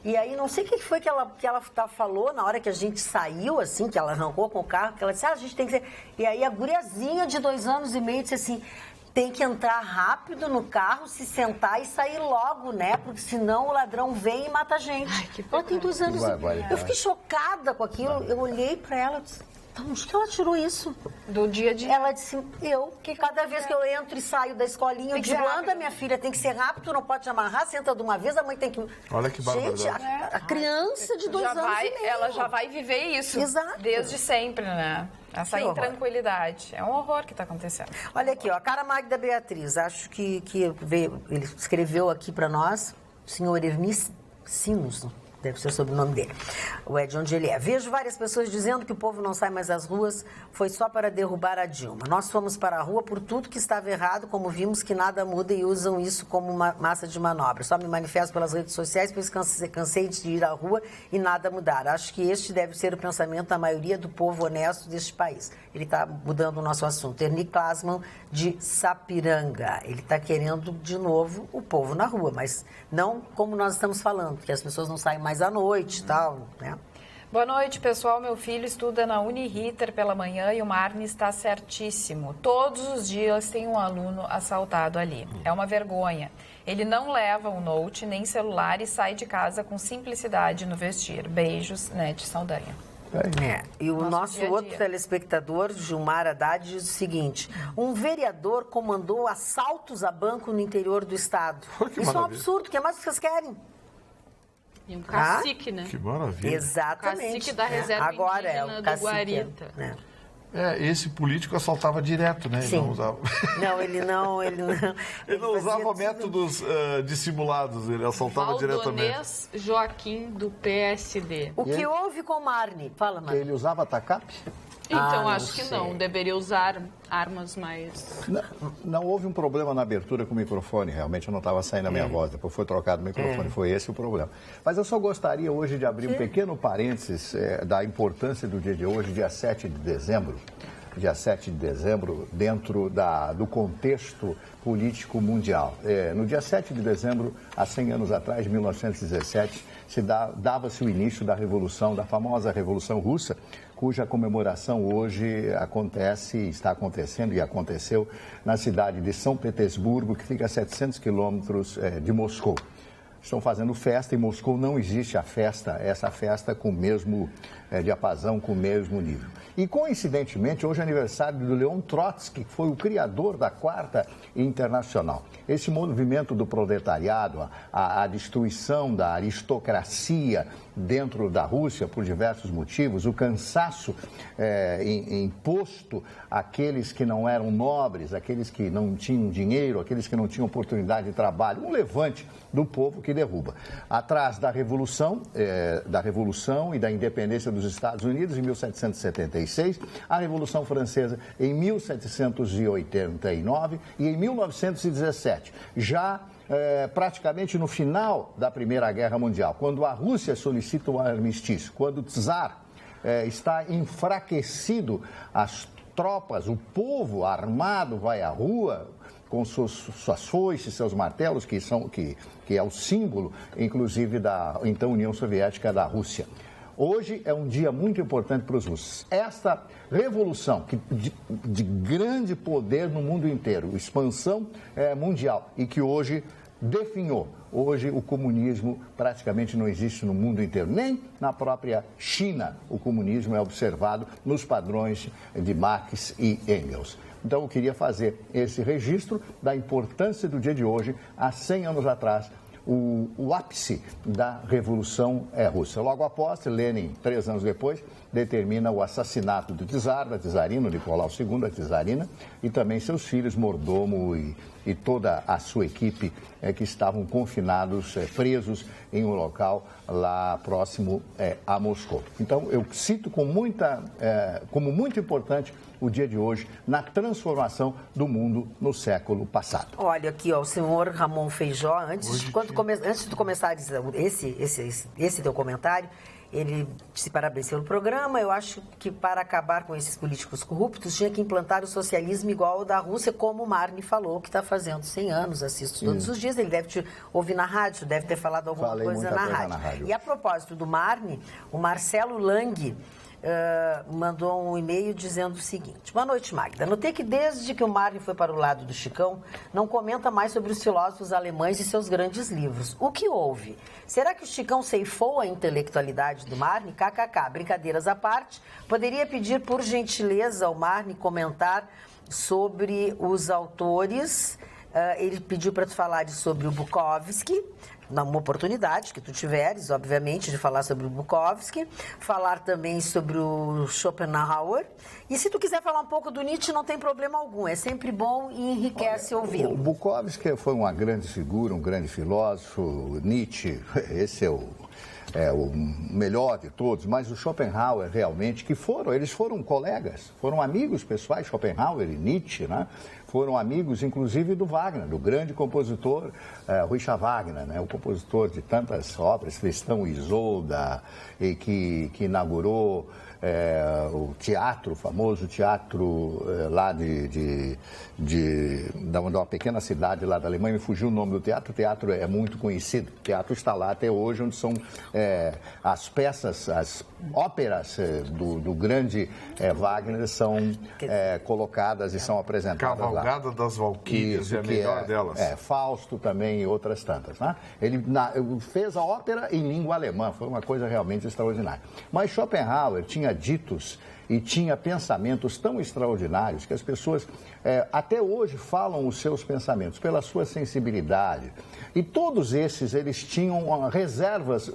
E aí, não sei o que foi que ela falou na hora que a gente saiu, assim, que ela arrancou com o carro, que ela disse, a gente tem que ser... E aí a guriazinha de 2 anos e meio disse assim, tem que entrar rápido no carro, se sentar e sair logo, né? Porque senão o ladrão vem e mata a gente. Ela tem 2 anos e meio. Eu fiquei chocada com aquilo, eu olhei pra ela e disse... Onde que ela tirou isso? Do dia a dia. Ela disse, que cada vez que eu entro e saio da escolinha, eu digo, anda, minha filha, tem que ser rápido, não pode te amarrar, senta de uma vez, a mãe tem que... Olha que barbaridade. Gente, a criança de 2 anos e meio. Ela já vai viver isso. Exato. Desde sempre, né? Essa intranquilidade. É um horror que está acontecendo. Olha aqui, ó, a cara Magda Beatriz, acho que veio, ele escreveu aqui para nós, o senhor Ermi Sinos, deve ser o sobrenome dele, é de onde ele é. Vejo várias pessoas dizendo que o povo não sai mais às ruas, foi só para derrubar a Dilma. Nós fomos para a rua por tudo que estava errado, como vimos que nada muda e usam isso como uma massa de manobra. Só me manifesto pelas redes sociais, pois cansei de ir à rua e nada mudar. Acho que este deve ser o pensamento da maioria do povo honesto deste país. Ele está mudando o nosso assunto. Ernie Klasman, de Sapiranga. Ele está querendo, de novo, o povo na rua, mas não como nós estamos falando, que as pessoas não saem mais à noite e tal, né? Boa noite, pessoal. Meu filho estuda na Uniriter pela manhã e o Marne está certíssimo. Todos os dias tem um aluno assaltado ali. É uma vergonha. Ele não leva um note nem celular e sai de casa com simplicidade no vestir. Beijos, Nete Saldanha. E o nosso outro telespectador, Gilmar Haddad, diz o seguinte: um vereador comandou assaltos a banco no interior do estado. Isso é um absurdo. O que mais vocês querem? E um cacique, né? Que maravilha. Exatamente. Cacique da reserva agora indígena o do cacique, Guarita. né? Esse político assaltava direto, né? Sim. Ele não usava... Não, ele não. Ele não usava métodos dissimulados, ele assaltava diretamente. Valdonês Joaquim, do PSD. O que houve com o Marne? Fala, Marne. Ele usava tacape? Então, acho que não. Deveria usar armas mais... Não houve um problema na abertura com o microfone, realmente eu não estava saindo a minha voz, depois foi trocado o microfone, foi esse o problema. Mas eu só gostaria hoje de abrir um pequeno parênteses da importância do dia de hoje, dia 7 de dezembro. Dia 7 de dezembro, dentro do contexto político mundial. No dia 7 de dezembro, há 100 anos atrás, 1917, dava-se o início da Revolução, da famosa Revolução Russa, cuja comemoração hoje está acontecendo e aconteceu na cidade de São Petersburgo, que fica a 700 quilômetros de Moscou. Estão fazendo festa, em Moscou não existe essa festa com o mesmo diapasão, com o mesmo nível. E, coincidentemente, hoje é aniversário do Leon Trotsky, que foi o criador da Quarta Internacional. Esse movimento do proletariado, a destruição da aristocracia dentro da Rússia, por diversos motivos, o cansaço imposto àqueles que não eram nobres, àqueles que não tinham dinheiro, àqueles que não tinham oportunidade de trabalho, um levante do povo que derruba. Atrás da Revolução e da independência dos Estados Unidos, em 1776, a Revolução Francesa em 1789 e em 1917, já praticamente no final da Primeira Guerra Mundial, quando a Rússia solicita o armistício, quando o Tsar está enfraquecido, as tropas, o povo armado vai à rua com suas foices, seus martelos, que é o símbolo, inclusive, da então União Soviética da Rússia. Hoje é um dia muito importante para os russos. Esta revolução de grande poder no mundo inteiro, expansão mundial, e que hoje definhou. Hoje o comunismo praticamente não existe no mundo inteiro, nem na própria China o comunismo é observado nos padrões de Marx e Engels. Então eu queria fazer esse registro da importância do dia de hoje, há 100 anos atrás, o ápice da Revolução Russa. Logo após, Lenin, 3 anos depois, determina o assassinato do czar, da czarina, Nicolau II, a czarina, e também seus filhos, Mordomo e toda a sua equipe que estavam confinados, presos em um local lá próximo a Moscou. Então, eu cito como muito importante o dia de hoje na transformação do mundo no século passado. Olha aqui, ó, o senhor Ramon Feijó, antes de tu começar a dizer esse teu comentário, ele se parabenizou no programa. Eu acho que para acabar com esses políticos corruptos tinha que implantar o socialismo igual ao da Rússia, como o Marni falou, que está fazendo 100 anos, assisto todos os dias. Ele deve te ouvir na rádio, deve ter falado alguma coisa na rádio. E a propósito do Marni, o Marcelo Lang mandou um e-mail dizendo o seguinte: boa noite, Magda. Notei que desde que o Marni foi para o lado do Chicão, não comenta mais sobre os filósofos alemães e seus grandes livros. O que houve? Será que o Chicão ceifou a intelectualidade do Marni? KKK. Brincadeiras à parte, poderia pedir por gentileza ao Marni comentar sobre os autores. Ele pediu para tu falar sobre o Bukowski, numa oportunidade que tu tiveres, obviamente, de falar sobre o Bukowski, falar também sobre o Schopenhauer. E se tu quiser falar um pouco do Nietzsche, não tem problema algum. É sempre bom e enriquece ouvi-lo. O Bukowski foi uma grande figura, um grande filósofo. Nietzsche, esse é o melhor de todos, mas o Schopenhauer realmente, eles foram colegas, foram amigos pessoais, Schopenhauer e Nietzsche, né? Foram amigos, inclusive, do Wagner, do grande compositor Richard Wagner, né? O compositor de tantas obras, Tristão e Isolda, e que inaugurou o teatro, o famoso teatro lá de uma pequena cidade lá da Alemanha. Me fugiu o nome do teatro. O teatro é muito conhecido. O teatro está lá até hoje, onde são as peças, as óperas do grande Wagner são colocadas e são apresentadas lá. Cavalgada das Valquírias, é a melhor delas. Fausto também e outras tantas. Né? Ele fez a ópera em língua alemã, foi uma coisa realmente extraordinária. Mas Schopenhauer tinha ditos e tinha pensamentos tão extraordinários que as pessoas até hoje falam os seus pensamentos pela sua sensibilidade. E todos eles tinham reservas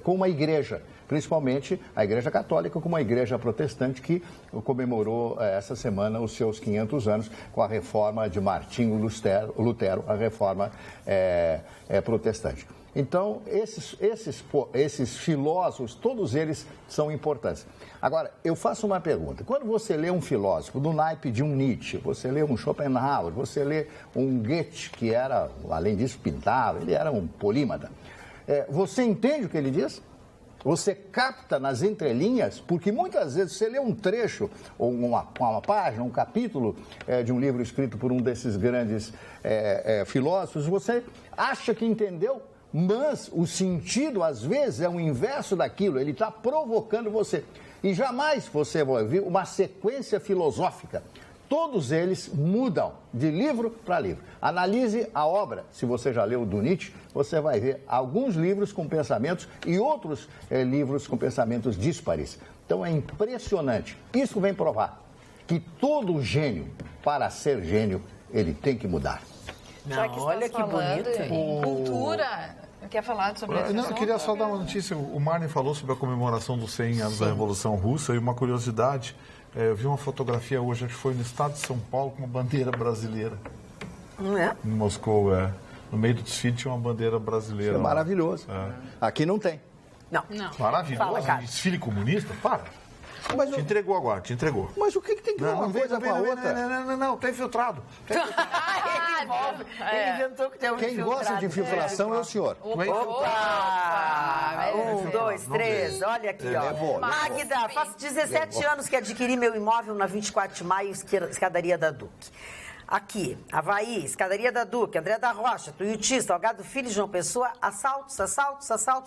com a igreja, principalmente a Igreja Católica, como a Igreja Protestante, que comemorou essa semana os seus 500 anos com a reforma de Martinho Lutero, a reforma protestante. Então, esses filósofos, todos eles são importantes. Agora, eu faço uma pergunta. Quando você lê um filósofo do naipe de um Nietzsche, você lê um Schopenhauer, você lê um Goethe, que era, além disso, pintava, ele era um polímata, você entende o que ele diz? Você capta nas entrelinhas, porque muitas vezes você lê um trecho, ou uma página, um capítulo de um livro escrito por um desses grandes filósofos, você acha que entendeu, mas o sentido, às vezes, é o inverso daquilo, ele está provocando você. E jamais você vai ouvir uma sequência filosófica. Todos eles mudam de livro para livro. Analise a obra. Se você já leu do Nietzsche, você vai ver alguns livros com pensamentos e outros livros com pensamentos díspares. Então é impressionante. Isso vem provar que todo gênio, para ser gênio, ele tem que mudar. Não, olha que bonito. Em cultura. Quer falar sobre isso? Eu queria só dar uma notícia. O Marni falou sobre a comemoração dos 100 anos da Revolução Russa e uma curiosidade. Eu vi uma fotografia hoje, acho que foi no estado de São Paulo, com uma bandeira brasileira. Não é? Em Moscou, No meio do desfile tinha uma bandeira brasileira. Isso é maravilhoso. Aqui não tem. Não. Maravilhoso. Fala, desfile comunista? Para. Mas te entregou agora, te entregou. Mas o que tem que ver uma coisa com a outra? Não, tá infiltrado. Ele inventou que tem um Quem gosta de infiltração é o senhor. Opa! 1, 2, 3, olha aqui, ó. Magda, faço 17 anos que adquiri meu imóvel na 24 de maio, escadaria da Duque. Aqui, Havaí, escadaria da Duque, André da Rocha, Tuiuti, Salgado Filho, João Pessoa, assaltos,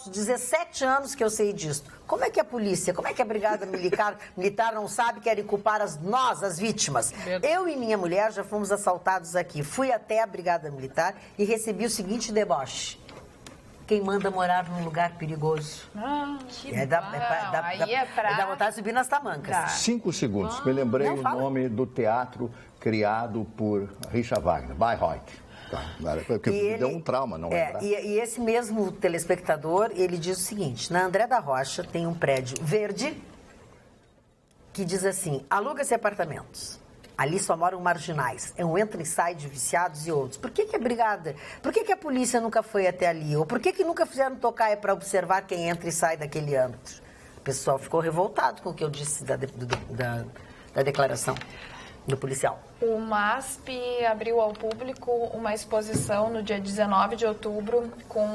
17 anos que eu sei disso. Como é que a polícia, como é que a brigada militar não sabe, querem culpar nós, as vítimas? Eu e minha mulher já fomos assaltados aqui. Fui até a brigada militar e recebi o seguinte deboche: quem manda morar num lugar perigoso. Dá vontade de subir nas tamancas. 5 segundos. Me lembrei o nome do teatro criado por Richard Wagner, Bayreuth. Tá. Porque me deu um trauma, não lembrar. E esse mesmo telespectador, ele diz o seguinte: na André da Rocha tem um prédio verde que diz assim: aluga-se apartamentos. Ali só moram marginais. É um entra e sai de viciados e outros. Por que a brigada? Por que a polícia nunca foi até ali? Ou por que nunca fizeram tocaia para observar quem entra e sai daquele âmbito? O pessoal ficou revoltado com o que eu disse da declaração do policial. O MASP abriu ao público uma exposição no dia 19 de outubro com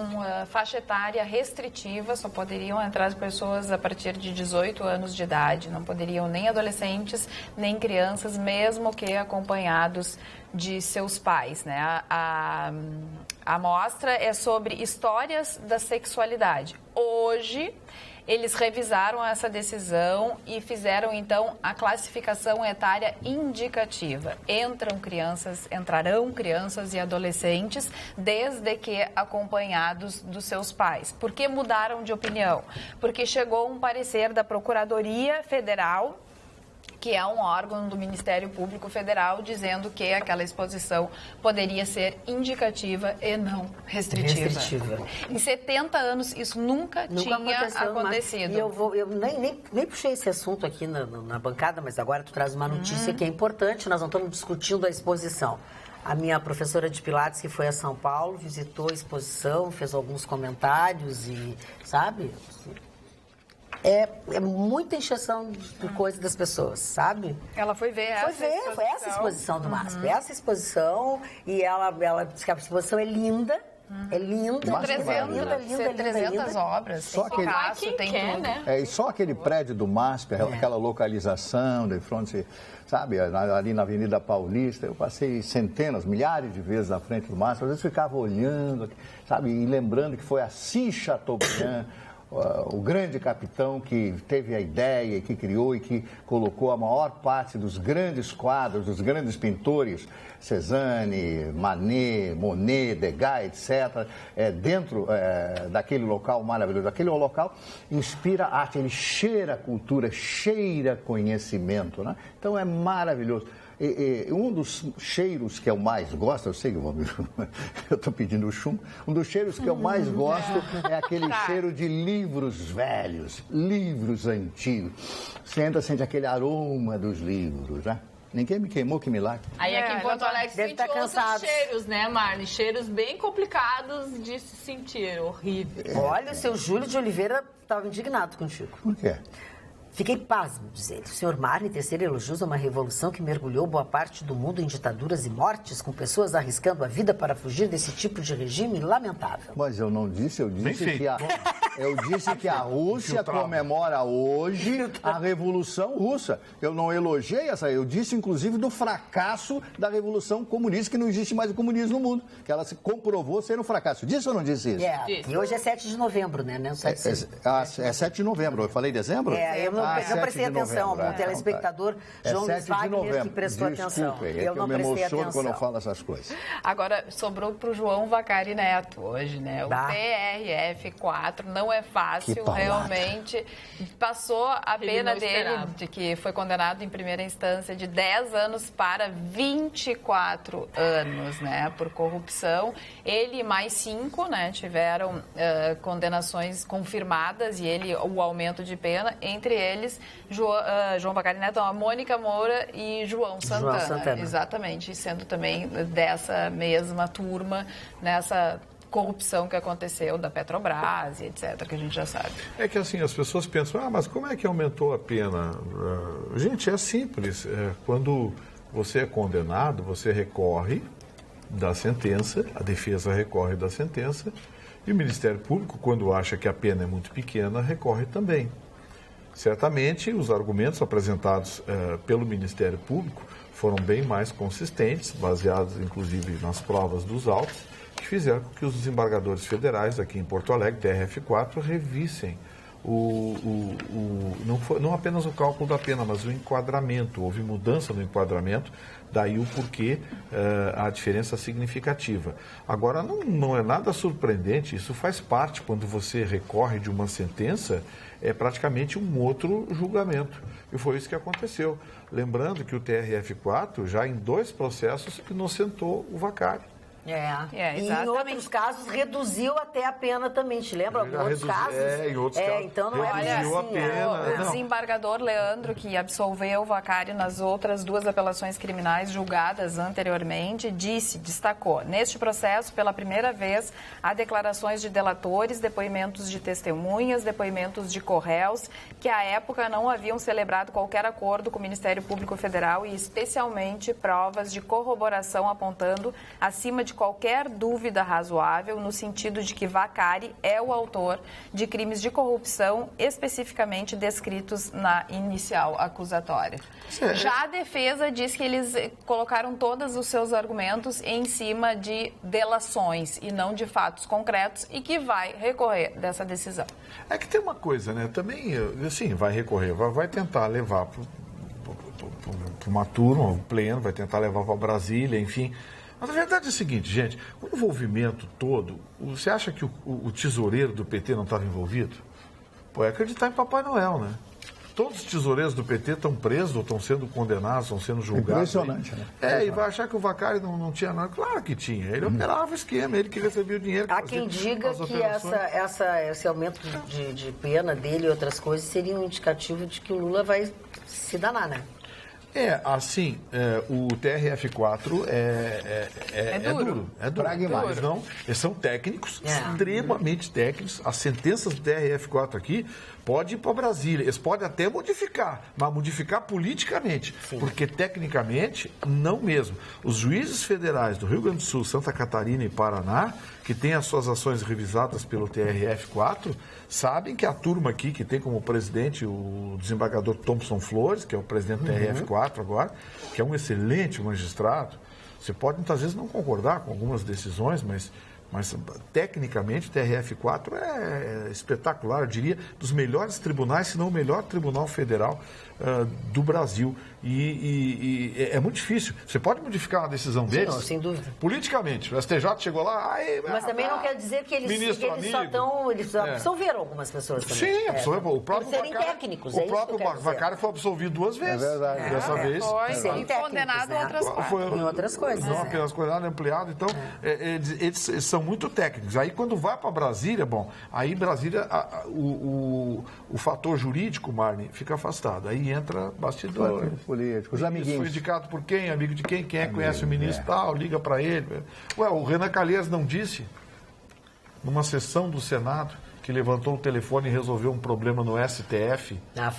faixa etária restritiva, só poderiam entrar as pessoas a partir de 18 anos de idade, não poderiam nem adolescentes, nem crianças, mesmo que acompanhados de seus pais, né? A mostra é sobre histórias da sexualidade. Hoje, eles revisaram essa decisão e fizeram, então, a classificação etária indicativa. Entrarão crianças e adolescentes, desde que acompanhados dos seus pais. Por que mudaram de opinião? Porque chegou um parecer da Procuradoria Federal, que é um órgão do Ministério Público Federal, dizendo que aquela exposição poderia ser indicativa e não restritiva. Em 70 anos, isso nunca tinha acontecido. E eu nem puxei esse assunto aqui na bancada, mas agora tu traz uma notícia que é importante, nós não estamos discutindo a exposição. A minha professora de Pilates, que foi a São Paulo, visitou a exposição, fez alguns comentários e, sabe... É muita encheção de coisa das pessoas, sabe? Ela foi ver essa exposição. Foi essa exposição do MASP. Essa exposição, e ela disse que a exposição é linda. É linda, 300 obras. Só tem aquele, tem tudo. Né? E só aquele prédio do MASP, aquela localização de frente, sabe, ali na Avenida Paulista, eu passei milhares de vezes na frente do MASP, às vezes ficava olhando, sabe, e lembrando que foi Assis Chateaubriand, o grande capitão que teve a ideia, que criou e que colocou a maior parte dos grandes quadros, dos grandes pintores, Cézanne, Manet, Monet, Degas, etc., dentro daquele local maravilhoso. Aquele local inspira arte, ele cheira cultura, cheira conhecimento, né? Então é maravilhoso. Um dos cheiros que eu mais gosto, eu sei que eu estou pedindo o chumbo, um dos cheiros que eu mais gosto é aquele cheiro de livros velhos, livros antigos. Você ainda sente aquele aroma dos livros, né? Ninguém me queimou, que milagre. Aí aqui em Porto Alegre sente outros cheiros, né, Marli? Cheiros bem complicados de se sentir, horrível. Olha, o seu Júlio de Oliveira estava indignado contigo. Por quê? Fiquei pasmo, diz ele. O senhor Marli tecer elogios a uma revolução que mergulhou boa parte do mundo em ditaduras e mortes, com pessoas arriscando a vida para fugir desse tipo de regime lamentável. Mas eu não disse, eu disse que a Rússia comemora hoje a Revolução Russa. Eu não elogiei essa, eu disse inclusive do fracasso da Revolução Comunista, que não existe mais o comunismo no mundo, que ela se comprovou ser um fracasso. Disse ou não disse isso? E hoje é 7 de novembro, né? É 7 de novembro, eu falei dezembro? Eu não prestei atenção, o telespectador João Luiz Wagner que prestou atenção. Eu não prestei atenção quando eu falo essas coisas. Agora, sobrou para o João Vacari Neto hoje, né? O TRF4 não é fácil, realmente. Passou a pena dele, de que foi condenado em primeira instância de 10 anos para 24 anos, né? Por corrupção. Ele e mais 5, né? Tiveram condenações confirmadas e ele o aumento de pena, entre eles João Vacari Neto, a Mônica Moura e João Santana. Exatamente, sendo também dessa mesma turma, nessa corrupção que aconteceu da Petrobras e etc., que a gente já sabe. É que assim, as pessoas pensam, mas como é que aumentou a pena? Gente, é simples. Quando você é condenado, você recorre da sentença, a defesa recorre da sentença, e o Ministério Público, quando acha que a pena é muito pequena, recorre também. Certamente, os argumentos apresentados pelo Ministério Público foram bem mais consistentes, baseados, inclusive, nas provas dos autos, que fizeram com que os desembargadores federais aqui em Porto Alegre, TRF4, revissem não apenas o cálculo da pena, mas o enquadramento. Houve mudança no enquadramento, daí o porquê a diferença significativa. Agora, não é nada surpreendente, isso faz parte, quando você recorre de uma sentença, é praticamente um outro julgamento. E foi isso que aconteceu. Lembrando que o TRF4, já em 2 processos, inocentou o Vacari. E em exatamente. outros casos reduziu até a pena também, te lembra? Ele já Em outros casos. em outros casos. Então não Reduziu é a assim. pena. O Não. desembargador Leandro, que absolveu o Vacari nas outras 2 apelações criminais julgadas anteriormente, destacou, neste processo, pela primeira vez, há declarações de delatores, depoimentos de testemunhas, depoimentos de corréus, que à época não haviam celebrado qualquer acordo com o Ministério Público Federal e, especialmente, provas de corroboração apontando acima de qualquer dúvida razoável no sentido de que Vacari é o autor de crimes de corrupção especificamente descritos na inicial acusatória. Já a defesa diz que eles colocaram todos os seus argumentos em cima de delações e não de fatos concretos e que vai recorrer dessa decisão. É que tem uma coisa, né? Também, assim, vai recorrer, vai tentar levar para uma turma, um pleno, vai tentar levar para Brasília, enfim. Mas a verdade é o seguinte, gente, o envolvimento todo, você acha que o tesoureiro do PT não estava envolvido? Pô, é acreditar em Papai Noel, né? Todos os tesoureiros do PT estão presos, ou estão sendo condenados, estão sendo julgados. Impressionante, né? E vai achar que o Vacari não tinha nada. Claro que tinha. Ele operava o esquema, ele que recebia o dinheiro. Há quem diga que esse aumento de pena dele e outras coisas seria um indicativo de que o Lula vai se danar, né? Assim, o TRF4 é duro. É duro. Pragmático. Eles não, eles são técnicos, extremamente técnicos. As sentenças do TRF4 aqui podem ir para Brasília. Eles podem até modificar, mas modificar politicamente. Sim. Porque, tecnicamente, não mesmo. Os juízes federais do Rio Grande do Sul, Santa Catarina e Paraná, que têm as suas ações revisadas pelo TRF4, sabem que a turma aqui, que tem como presidente o desembargador Thompson Flores, que é o presidente do TRF4 agora, que é um excelente magistrado. Você pode muitas vezes não concordar com algumas decisões, mas tecnicamente o TRF4 é espetacular, eu diria, dos melhores tribunais, se não o melhor tribunal federal do Brasil. E é muito difícil. Você pode modificar uma decisão deles? Não, sem dúvida. Politicamente. O STJ chegou lá... Mas também não quer dizer que eles só estão... Eles absolveram algumas pessoas também. Sim, absolveram. O próprio serem técnicos, o próprio Vacari foi absolvido 2 vezes. É verdade. Dessa vez. Foi condenado em outras coisas. Em outras coisas. Não apenas condenado, ampliado. Então, eles são muito técnicos. Aí, quando vai para Brasília, aí Brasília, o fator jurídico, Marne, fica afastado. Aí entra bastidor. Político, os amiguinhos. Foi indicado por quem? Amigo de quem? Quem é que conhece o ministro? Tal, liga para ele. O Renan Calheiros não disse, numa sessão do Senado, que levantou o telefone e resolveu um problema no STF,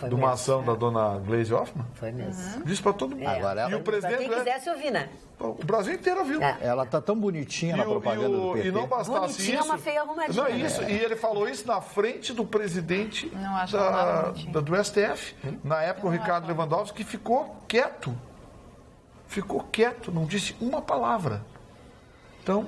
de uma ação da dona Gleisi Hoffmann? Foi mesmo. Disse para todo mundo. Agora E o presidente, quem quisesse ouvir, né? O Brasil inteiro ouviu. Ela está tão bonitinha na propaganda do PT. E não bastasse Bonitinha, isso... uma feia arrumadinha. Não, isso. E ele falou isso na frente do presidente Não acho nada do STF. Na época, o Ricardo Lewandowski, que ficou quieto. Ficou quieto, não disse uma palavra. Então...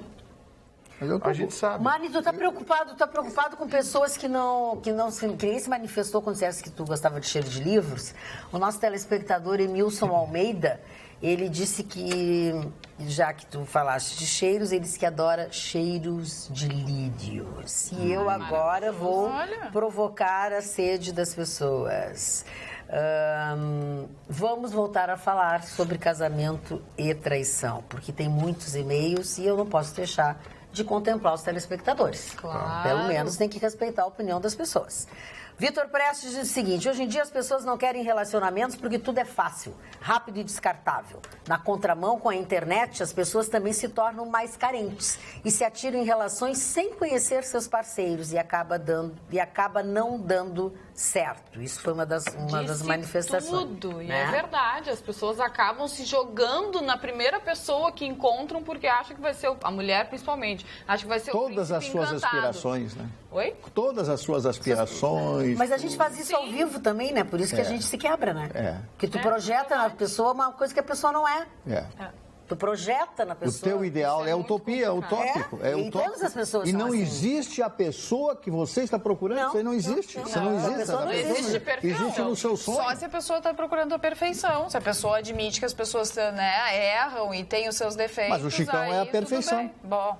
A gente sabe. Mani, tu tá preocupado com pessoas que nem se manifestou quando disseste que tu gostava de cheiro de livros. O nosso telespectador Emilson Almeida, ele disse que, já que tu falaste de cheiros, ele disse que adora cheiros de lírios. E eu agora vou provocar a sede das pessoas. Vamos voltar a falar sobre casamento e traição, porque tem muitos e-mails e eu não posso deixar de contemplar os telespectadores. Claro. Pelo menos tem que respeitar a opinião das pessoas. Vitor Prestes diz o seguinte: hoje em dia as pessoas não querem relacionamentos porque tudo é fácil, rápido e descartável. Na contramão com a internet, as pessoas também se tornam mais carentes e se atiram em relações sem conhecer seus parceiros e acaba não dando certo. Isso foi uma das manifestações. Tudo, e é verdade. As pessoas acabam se jogando na primeira pessoa que encontram porque acham que vai ser a mulher, principalmente. Acha que vai ser todas as suas encantado. Aspirações, né? Oi? Todas as suas aspirações. Mas a gente faz isso ao vivo também, né? Por isso que a gente se quebra, né? Que tu projeta na pessoa uma coisa que a pessoa não é. Tu projeta na pessoa. O teu ideal é utopia, é utópico. É utópico. Todas as pessoas e são não assim. Existe a pessoa que você está procurando. Você não existe. Você não existe. Não existe perfeição. Existe no seu sonho. Só se a pessoa está procurando a perfeição. Se a pessoa admite que as pessoas erram e têm os seus defeitos. Mas o Chicão é a perfeição. Bom.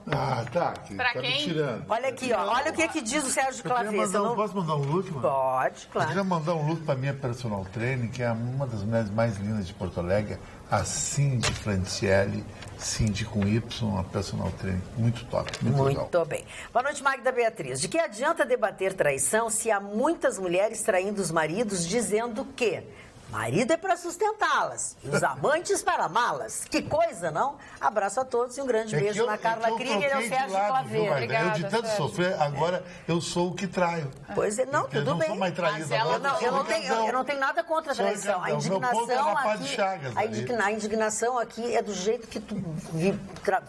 Tá pra me quem? tirando. Olha aqui, ó. Olha o que diz o Sérgio Claveza. Posso mandar um look, mano? Pode, Eu claro. queria mandar um look para minha personal trainer, que é uma das mulheres mais lindas de Porto Alegre, a Cindy Franciele, Cindy com Y, uma personal trainer muito top, muito legal. Muito bem. Boa noite, Magda Beatriz. De que adianta debater traição se há muitas mulheres traindo os maridos dizendo que marido é para sustentá-las e os amantes para amá-las? Que coisa, não? Abraço a todos e um grande beijo na Carla Krieger e ao Sérgio Claveiro. Eu de tanto sofrer, agora eu sou o que traio. Pois é, não, Eu tudo não bem. sou mais traído Mas agora, eu não tenho nada contra a traição. A indignação aqui, a indignação aqui é do jeito que tu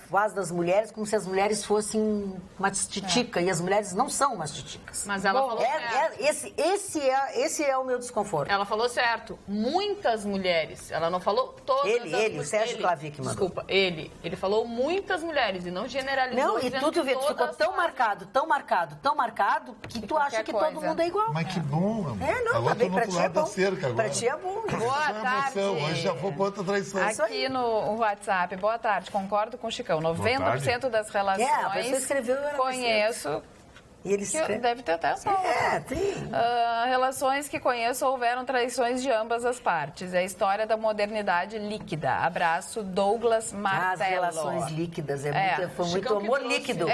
faz das mulheres, como se as mulheres fossem uma titica, e as mulheres não são umas titicas. Mas ela falou certo. Esse é o meu desconforto. Ela falou certo. Muitas mulheres. Ela não falou todas o Sérgio Clavic mandou. Desculpa, ele falou muitas mulheres e não generalizou. Não, e tudo, Vitor, ficou tão marcado, que tu acha que todo mundo é igual. Mas que bom, amor. Agora tá bem, tô no pra outro ti é lado da bom. cerca agora. Pra ti é bom. Boa tarde. Hoje já foi pra outra traição. Aqui no WhatsApp, boa tarde, concordo com o Chicão. 90% das relações a pessoa escreveu, era conheço. E eles Deve ter até só. tem. Relações que conheço houveram traições de ambas as partes. É a história da modernidade líquida. Abraço, Douglas Martelo. As relações líquidas, foi muito Chicão amor trouxe, líquido.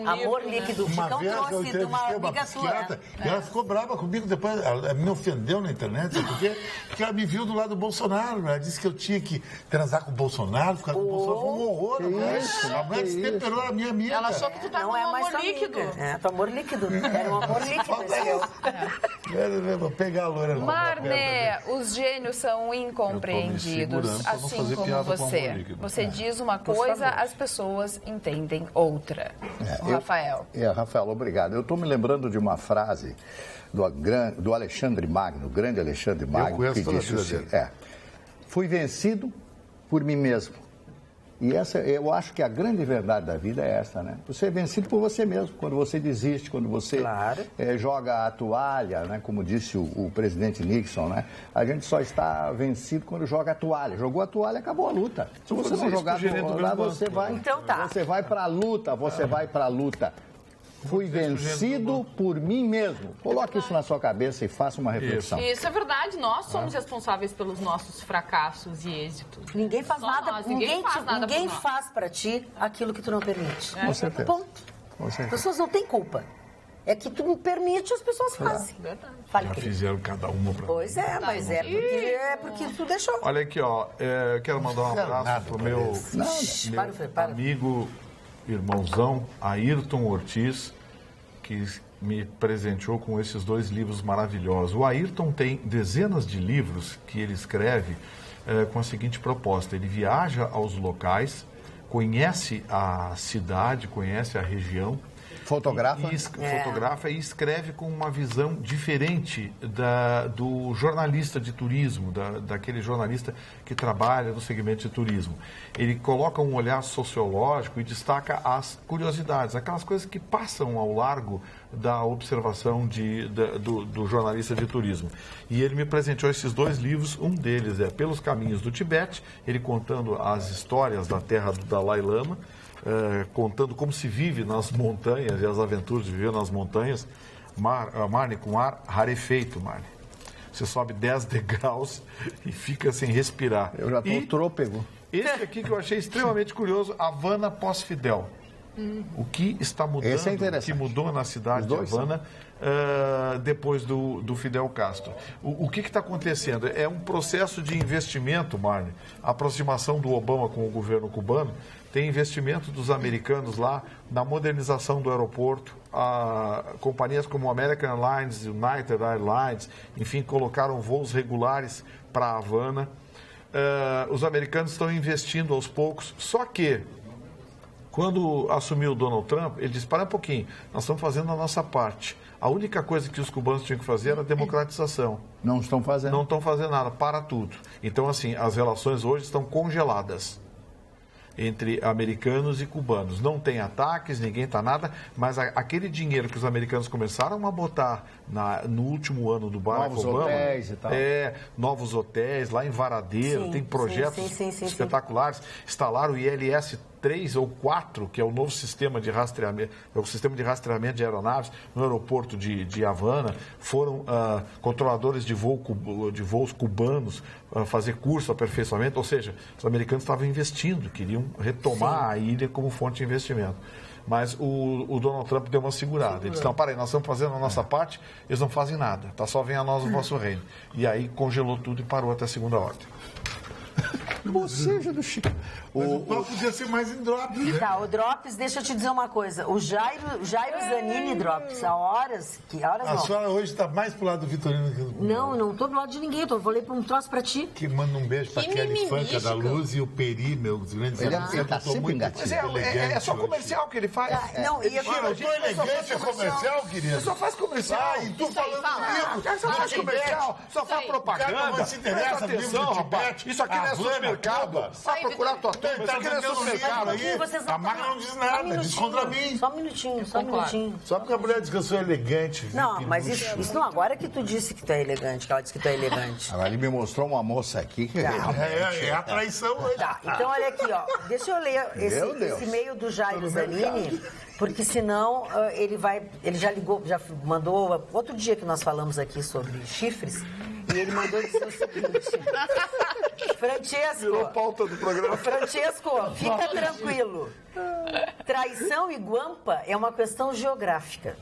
amor líquido. O Uma Chicão vez eu trouxe de entrevistei uma amiga psiquiatra sua. e ela ficou brava comigo depois. Ela me ofendeu na internet, sabe por quê? Porque ela me viu do lado do Bolsonaro. Ela disse que eu tinha que transar com o Bolsonaro, ficar com o Bolsonaro. Foi um horror. A mulher destemperou a minha amiga. Ela achou que tu tava Não com é um mais amor tua líquido. amiga. É, amor líquido. Era um amor líquido. Vou pegar a loira. Marné, os gênios são incompreendidos, segurando pra não assim fazer como piada com você. amor líquido. Você diz uma coisa, as pessoas entendem outra. Rafael. Rafael, obrigado. Eu estou me lembrando de uma frase do Alexandre Magno, o grande Alexandre Magno, que disse assim, fui vencido por mim mesmo. E eu acho que a grande verdade da vida é essa, né? Você é vencido por você mesmo, quando você desiste, quando você joga a toalha, né? Como disse o presidente Nixon, né? A gente só está vencido quando joga a toalha. Jogou a toalha, acabou a luta. Se você não jogar a toalha, você vai para a luta. Fui vencido por mim mesmo. Coloque isso na sua cabeça e faça uma reflexão. Isso é verdade. Nós somos responsáveis pelos nossos fracassos e êxitos. Ninguém faz nada. Nós. Ninguém faz pra ti aquilo que tu não permite. Com certeza. Ponto. Com certeza. As pessoas não têm culpa. É que tu não permite, as pessoas fazem. Fale, Já querido. fizeram cada uma pra Pois é, mas porque tu deixou. Olha aqui, ó. Eu quero mandar um abraço pro meu Para. amigo, irmãozão, Ayrton Ortiz, que me presenteou com esses 2 livros maravilhosos. O Ayrton tem dezenas de livros que ele escreve com a seguinte proposta. Ele viaja aos locais, conhece a cidade, conhece a região, fotografa e escreve com uma visão diferente do jornalista de turismo, daquele jornalista que trabalha no segmento de turismo. Ele coloca um olhar sociológico e destaca as curiosidades, aquelas coisas que passam ao largo da observação do jornalista de turismo. E ele me presenteou esses 2 livros, um deles é Pelos Caminhos do Tibete, ele contando as histórias da terra do Dalai Lama, contando como se vive nas montanhas e as aventuras de viver nas montanhas. Marne, com ar rarefeito, Marne. Você sobe 10 degraus e fica sem respirar. Eu já estou trôpego. Esse aqui que eu achei extremamente curioso, Havana pós-Fidel. O que está mudando, Esse é o que mudou na cidade de Havana depois do Fidel Castro. O que está acontecendo? É um processo de investimento, Marne, a aproximação do Obama com o governo cubano. Tem investimento dos americanos lá na modernização do aeroporto. Companhias como American Airlines, United Airlines, enfim, colocaram voos regulares para Havana. Os americanos estão investindo aos poucos, só que quando assumiu o Donald Trump, ele disse, para um pouquinho, nós estamos fazendo a nossa parte. A única coisa que os cubanos tinham que fazer era a democratização. Não estão fazendo. Não estão fazendo nada, para tudo. Então, assim, as relações hoje estão congeladas entre americanos e cubanos. Não tem ataques, ninguém está nada, mas aquele dinheiro que os americanos começaram a botar no último ano do Barack Obama... Novos hotéis e tal. Novos hotéis, lá em Varadeiro, tem projetos espetaculares. Instalaram o ILS 3 ou 4, que é o novo sistema de rastreamento, de aeronaves no aeroporto de Havana, foram controladores de voos cubanos fazer curso, aperfeiçoamento, ou seja, os americanos estavam investindo, queriam retomar a ilha como fonte de investimento. Mas o Donald Trump deu uma segurada. Ele disse, não, para aí, nós estamos fazendo a nossa parte, eles não fazem nada, tá? Só vem a nós o vosso reino. E aí congelou tudo e parou até a segunda ordem. Ou seja, do Chico. O podia ser mais em Drops, né? Tá, o Drops, deixa eu te dizer uma coisa. O Jairo Zanini Drops, há horas A não. senhora hoje está mais pro lado do Vitorino que do... Não tô do lado de ninguém. Eu falei um troço pra ti. Que manda um beijo pra Kelly Funka da Luz e o Peri, meu grande amigo. Ele tá sempre engatinho. É só comercial que ele faz. Não, e aqui, Eu tô elegante, é comercial, querido. Só faz comercial. E tu falando comigo. Só faz comercial, só faz propaganda. Não se interessa Presta atenção, rapaz. Isso aqui não é supermercado. Vai procurar tua turma. Isso aqui não é supermercado. A Magna não diz nada, diz contra mim. Só um minutinho. Só porque a mulher diz que eu sou elegante. Não, mas isso não, agora que tu disse que tu é elegante, que ela disse que tu é elegante. Agora ele me mostrou uma moça aqui que É a traição hoje. Tá, então olha aqui, ó. Deixa eu ler esse e-mail do Jairo Zanini, porque senão ele já ligou, já mandou, outro dia que nós falamos aqui sobre chifres, e ele mandou dizer o seguinte: Virou pauta do programa. Francesco, fica tranquilo. Traição e guampa é uma questão geográfica.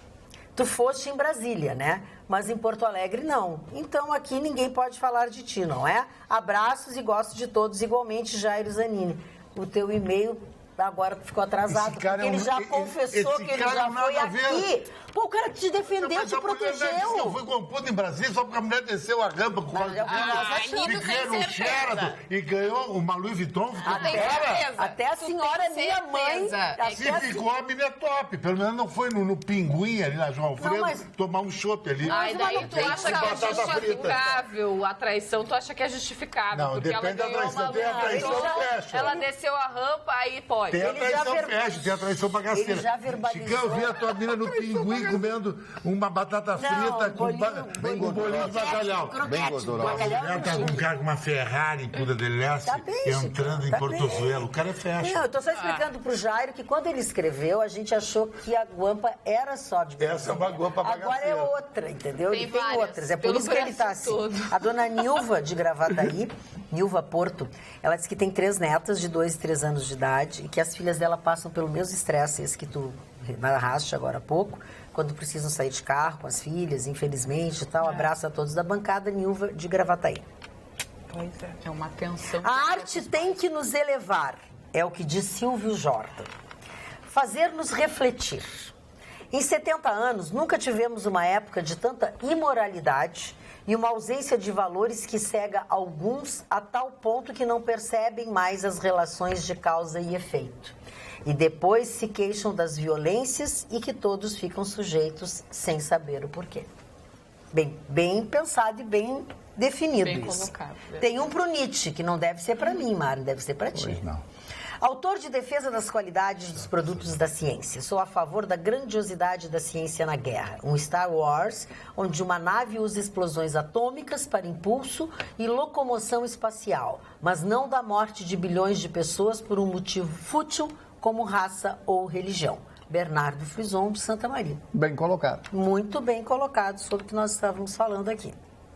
Tu foste em Brasília, né? Mas em Porto Alegre não. Então aqui ninguém pode falar de ti, não é? Abraços e gosto de todos igualmente, Jairo Zanini. O teu e-mail agora ficou atrasado, porque ele já confessou que ele já foi aqui. Pô, o cara te defendeu, te protegeu. Eu fui composto em Brasília só porque a mulher desceu a rampa com o e ganhou um Sheraton e ganhou uma Louis Vuitton. Até a senhora, minha mãe... Se ficou a mina top. Pelo menos não foi no Pinguim ali na João Alfredo tomar um chopp ali. Aí daí tu acha que é justificável a traição, tu acha que é justificável. Não, depende da traição. Tem a traição fecha. Ela desceu a rampa, aí pode. Tem a traição fecha, tem a traição bagaceira. Ele já verbalizou. Chicão, eu vi a tua mina no Pinguim comendo uma batata frita com um bolinho de bacalhau. Bem gordurosa. Ela tá com um cara com uma Ferrari, Punta del Este, entrando em Portozuelo. O cara é fecha. Não, eu tô só explicando pro Jairo que quando ele escreveu, a gente achou que a guampa era só de Brasília. Essa é uma guampa bagaceira. Agora é outra, entendeu? Tem Ele tem várias, outras. É por pelo isso que ele tá assim. Brasil todo. A dona Nilva de Gravataí, Nilva Porto, ela disse que tem 3 netas de 2 e 3 anos de idade e que as filhas dela passam pelo mesmo estresse, esse que tu narraste agora há pouco, quando precisam sair de carro com as filhas, infelizmente e tal. Abraço a todos da bancada, Nilva de Gravataí. Pois é uma tensão. A arte tem que nos elevar, é o que diz Silvio Jordan. Fazer-nos refletir. Em 70 anos, nunca tivemos uma época de tanta imoralidade e uma ausência de valores que cega alguns a tal ponto que não percebem mais as relações de causa e efeito. E depois se queixam das violências e que todos ficam sujeitos sem saber o porquê. Bem pensado e bem definido Bem isso. colocado. Tem um pro Nietzsche, que não deve ser para mim, Mário, deve ser para ti. Pois não. Autor de defesa das qualidades dos produtos da ciência. Sou a favor da grandiosidade da ciência na guerra. Um Star Wars, onde uma nave usa explosões atômicas para impulso e locomoção espacial, mas não da morte de bilhões de pessoas por um motivo fútil, como raça ou religião. Bernardo Frison, de Santa Maria. Bem colocado. Muito bem colocado sobre o que nós estávamos falando aqui.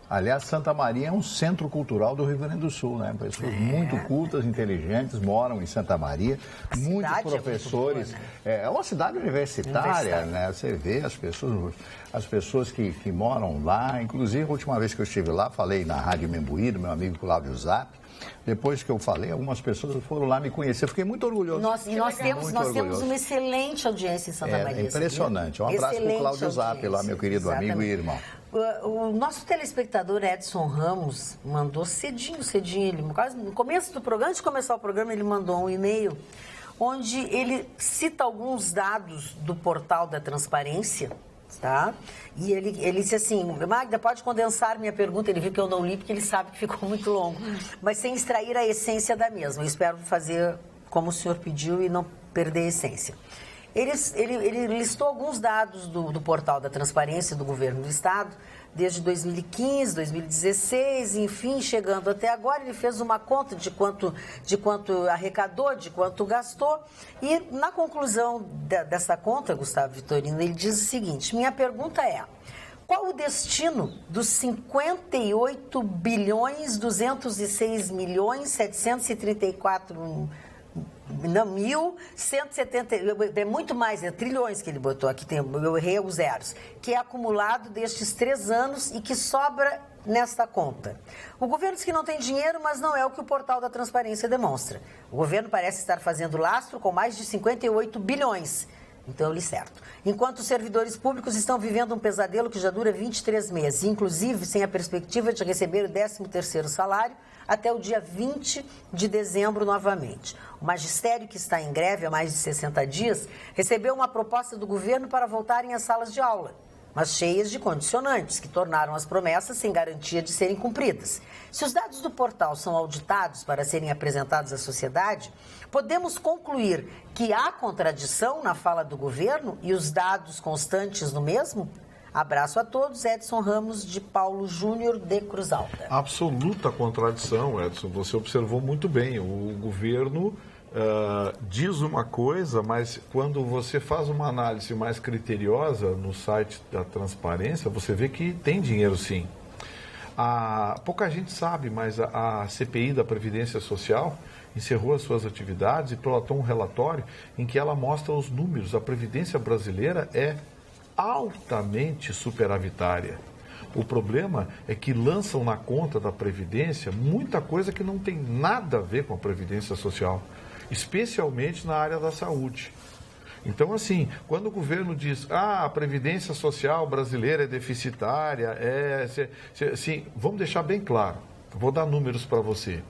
Aliás, Santa Maria é um centro cultural do Rio Grande do Sul, né? Pessoas muito cultas, inteligentes, moram em Santa Maria. Muitos professores. É uma cidade universitária, né? Você vê as pessoas que moram lá. Inclusive, a última vez que eu estive lá, falei na Rádio Membuí, do meu amigo Cláudio Zap. Depois que eu falei, algumas pessoas foram lá me conhecer. Fiquei muito orgulhoso. Nós temos uma excelente audiência em Santa Maria. É impressionante. Um abraço para o Cláudio Zap, lá, meu querido amigo e irmão. O nosso telespectador Edson Ramos mandou cedinho, ele quase no começo do programa, antes de começar o programa, ele mandou um e-mail onde ele cita alguns dados do portal da transparência, tá? E ele disse assim: Magda, pode condensar minha pergunta? Ele viu que eu não li porque ele sabe que ficou muito longo, mas sem extrair a essência da mesma. Eu espero fazer como o senhor pediu e não perder a essência. Ele listou alguns dados do portal da transparência do governo do Estado, desde 2015, 2016, enfim, chegando até agora. Ele fez uma conta de quanto arrecadou, de quanto gastou. E na conclusão dessa conta, Gustavo Vitorino, ele diz o seguinte: minha pergunta é: qual o destino dos 58 bilhões 206 milhões 734 170, é muito mais, trilhões que ele botou aqui, eu errei os zeros, que é acumulado destes 3 anos e que sobra nesta conta? O governo diz que não tem dinheiro, mas não é o que o portal da transparência demonstra. O governo parece estar fazendo lastro com mais de 58 bilhões. Então, eu li certo. Enquanto os servidores públicos estão vivendo um pesadelo que já dura 23 meses, inclusive sem a perspectiva de receber o 13º salário até o dia 20 de dezembro novamente. O magistério, que está em greve há mais de 60 dias, recebeu uma proposta do governo para voltarem às salas de aula, mas cheias de condicionantes, que tornaram as promessas sem garantia de serem cumpridas. Se os dados do portal são auditados para serem apresentados à sociedade, podemos concluir que há contradição na fala do governo e os dados constantes no mesmo? Abraço a todos, Edson Ramos de Paulo Júnior de Cruz Alta. Absoluta contradição, Edson. Você observou muito bem. O governo diz uma coisa, mas quando você faz uma análise mais criteriosa no site da transparência, você vê que tem dinheiro sim. Pouca gente sabe, mas a CPI da Previdência Social encerrou as suas atividades e prolatou um relatório em que ela mostra os números. A Previdência brasileira é altamente superavitária. O problema é que lançam na conta da Previdência muita coisa que não tem nada a ver com a Previdência Social, especialmente na área da saúde. Então, assim, quando o governo diz a Previdência Social brasileira é deficitária, assim, vamos deixar bem claro, vou dar números para você.